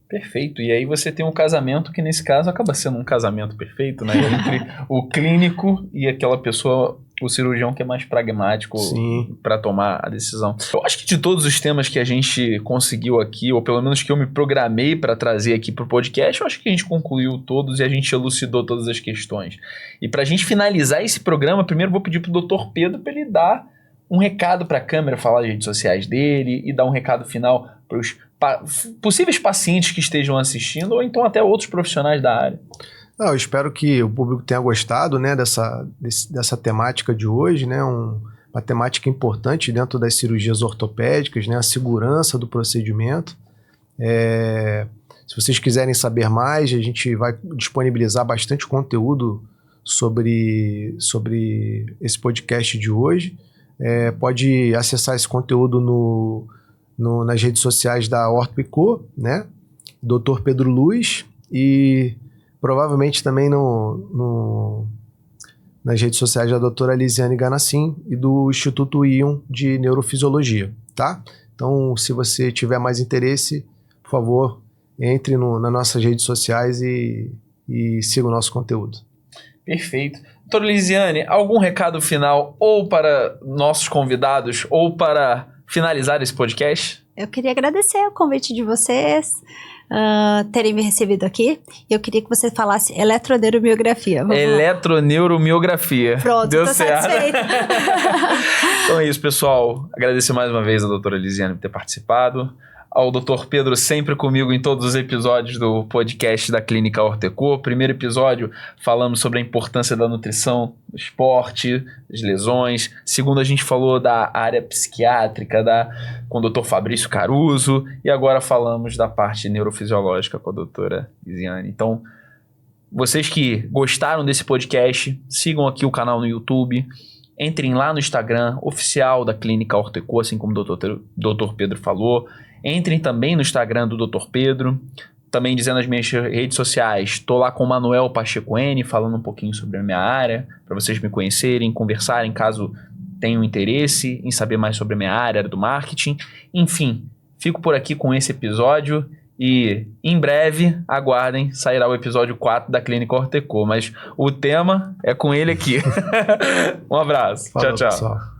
Perfeito. E aí você tem um casamento que, nesse caso, acaba sendo um casamento perfeito, né? Entre o clínico e aquela pessoa, o cirurgião que é mais pragmático para tomar a decisão. Eu acho que de todos os temas que a gente conseguiu aqui, ou pelo menos que eu me programei para trazer aqui para o podcast, eu acho que a gente concluiu todos e a gente elucidou todas as questões. E para a gente finalizar esse programa, primeiro vou pedir para o Dr. Pedro para ele dar um recado para a câmera, falar as redes sociais dele e dar um recado final para os possíveis pacientes que estejam assistindo ou então até outros profissionais da área. Eu espero que o público tenha gostado, né, dessa temática de hoje, né, uma temática importante dentro das cirurgias ortopédicas, né, a segurança do procedimento. Se vocês quiserem saber mais, a gente vai disponibilizar bastante conteúdo sobre esse podcast de hoje. Pode acessar esse conteúdo nas redes sociais da Orto&Co, né? Dr. Pedro Luz, e provavelmente também nas redes sociais da doutora Lisiane Ganassim e do Instituto Ion de Neurofisiologia, tá? Então, se você tiver mais interesse, por favor, entre nas nossas redes sociais e siga o nosso conteúdo. Perfeito. Doutora Lisiane, algum recado final ou para nossos convidados ou para finalizar esse podcast? Eu queria agradecer o convite de vocês, terem me recebido aqui. Eu queria que você falasse eletroneuromiografia. Eletroneuromiografia. Pronto, deu tô certo. satisfeita. Então é isso, pessoal. Agradecer mais uma vez a doutora Lisiane por ter participado. Ao Dr. Pedro, sempre comigo em todos os episódios do podcast da Clínica Orto&Co. Primeiro episódio, falamos sobre a importância da nutrição, do esporte, das lesões. Segundo, a gente falou da área psiquiátrica com o Dr. Fabrício Caruso. E agora falamos da parte neurofisiológica com a doutora Lisiane. Então, vocês que gostaram desse podcast, sigam aqui o canal no YouTube. Entrem lá no Instagram oficial da Clínica Orto&Co, assim como o Dr. Pedro falou. Entrem também no Instagram do Dr. Pedro, também dizendo nas minhas redes sociais. Estou lá com o Manuel Pacheco N, falando um pouquinho sobre a minha área, para vocês me conhecerem, conversarem, caso tenham interesse em saber mais sobre a minha área do marketing. Enfim, fico por aqui com esse episódio e em breve, aguardem, sairá o episódio 4 da Clínica Orteco, mas o tema é com ele aqui. Um abraço. Falou, tchau, tchau. pessoal.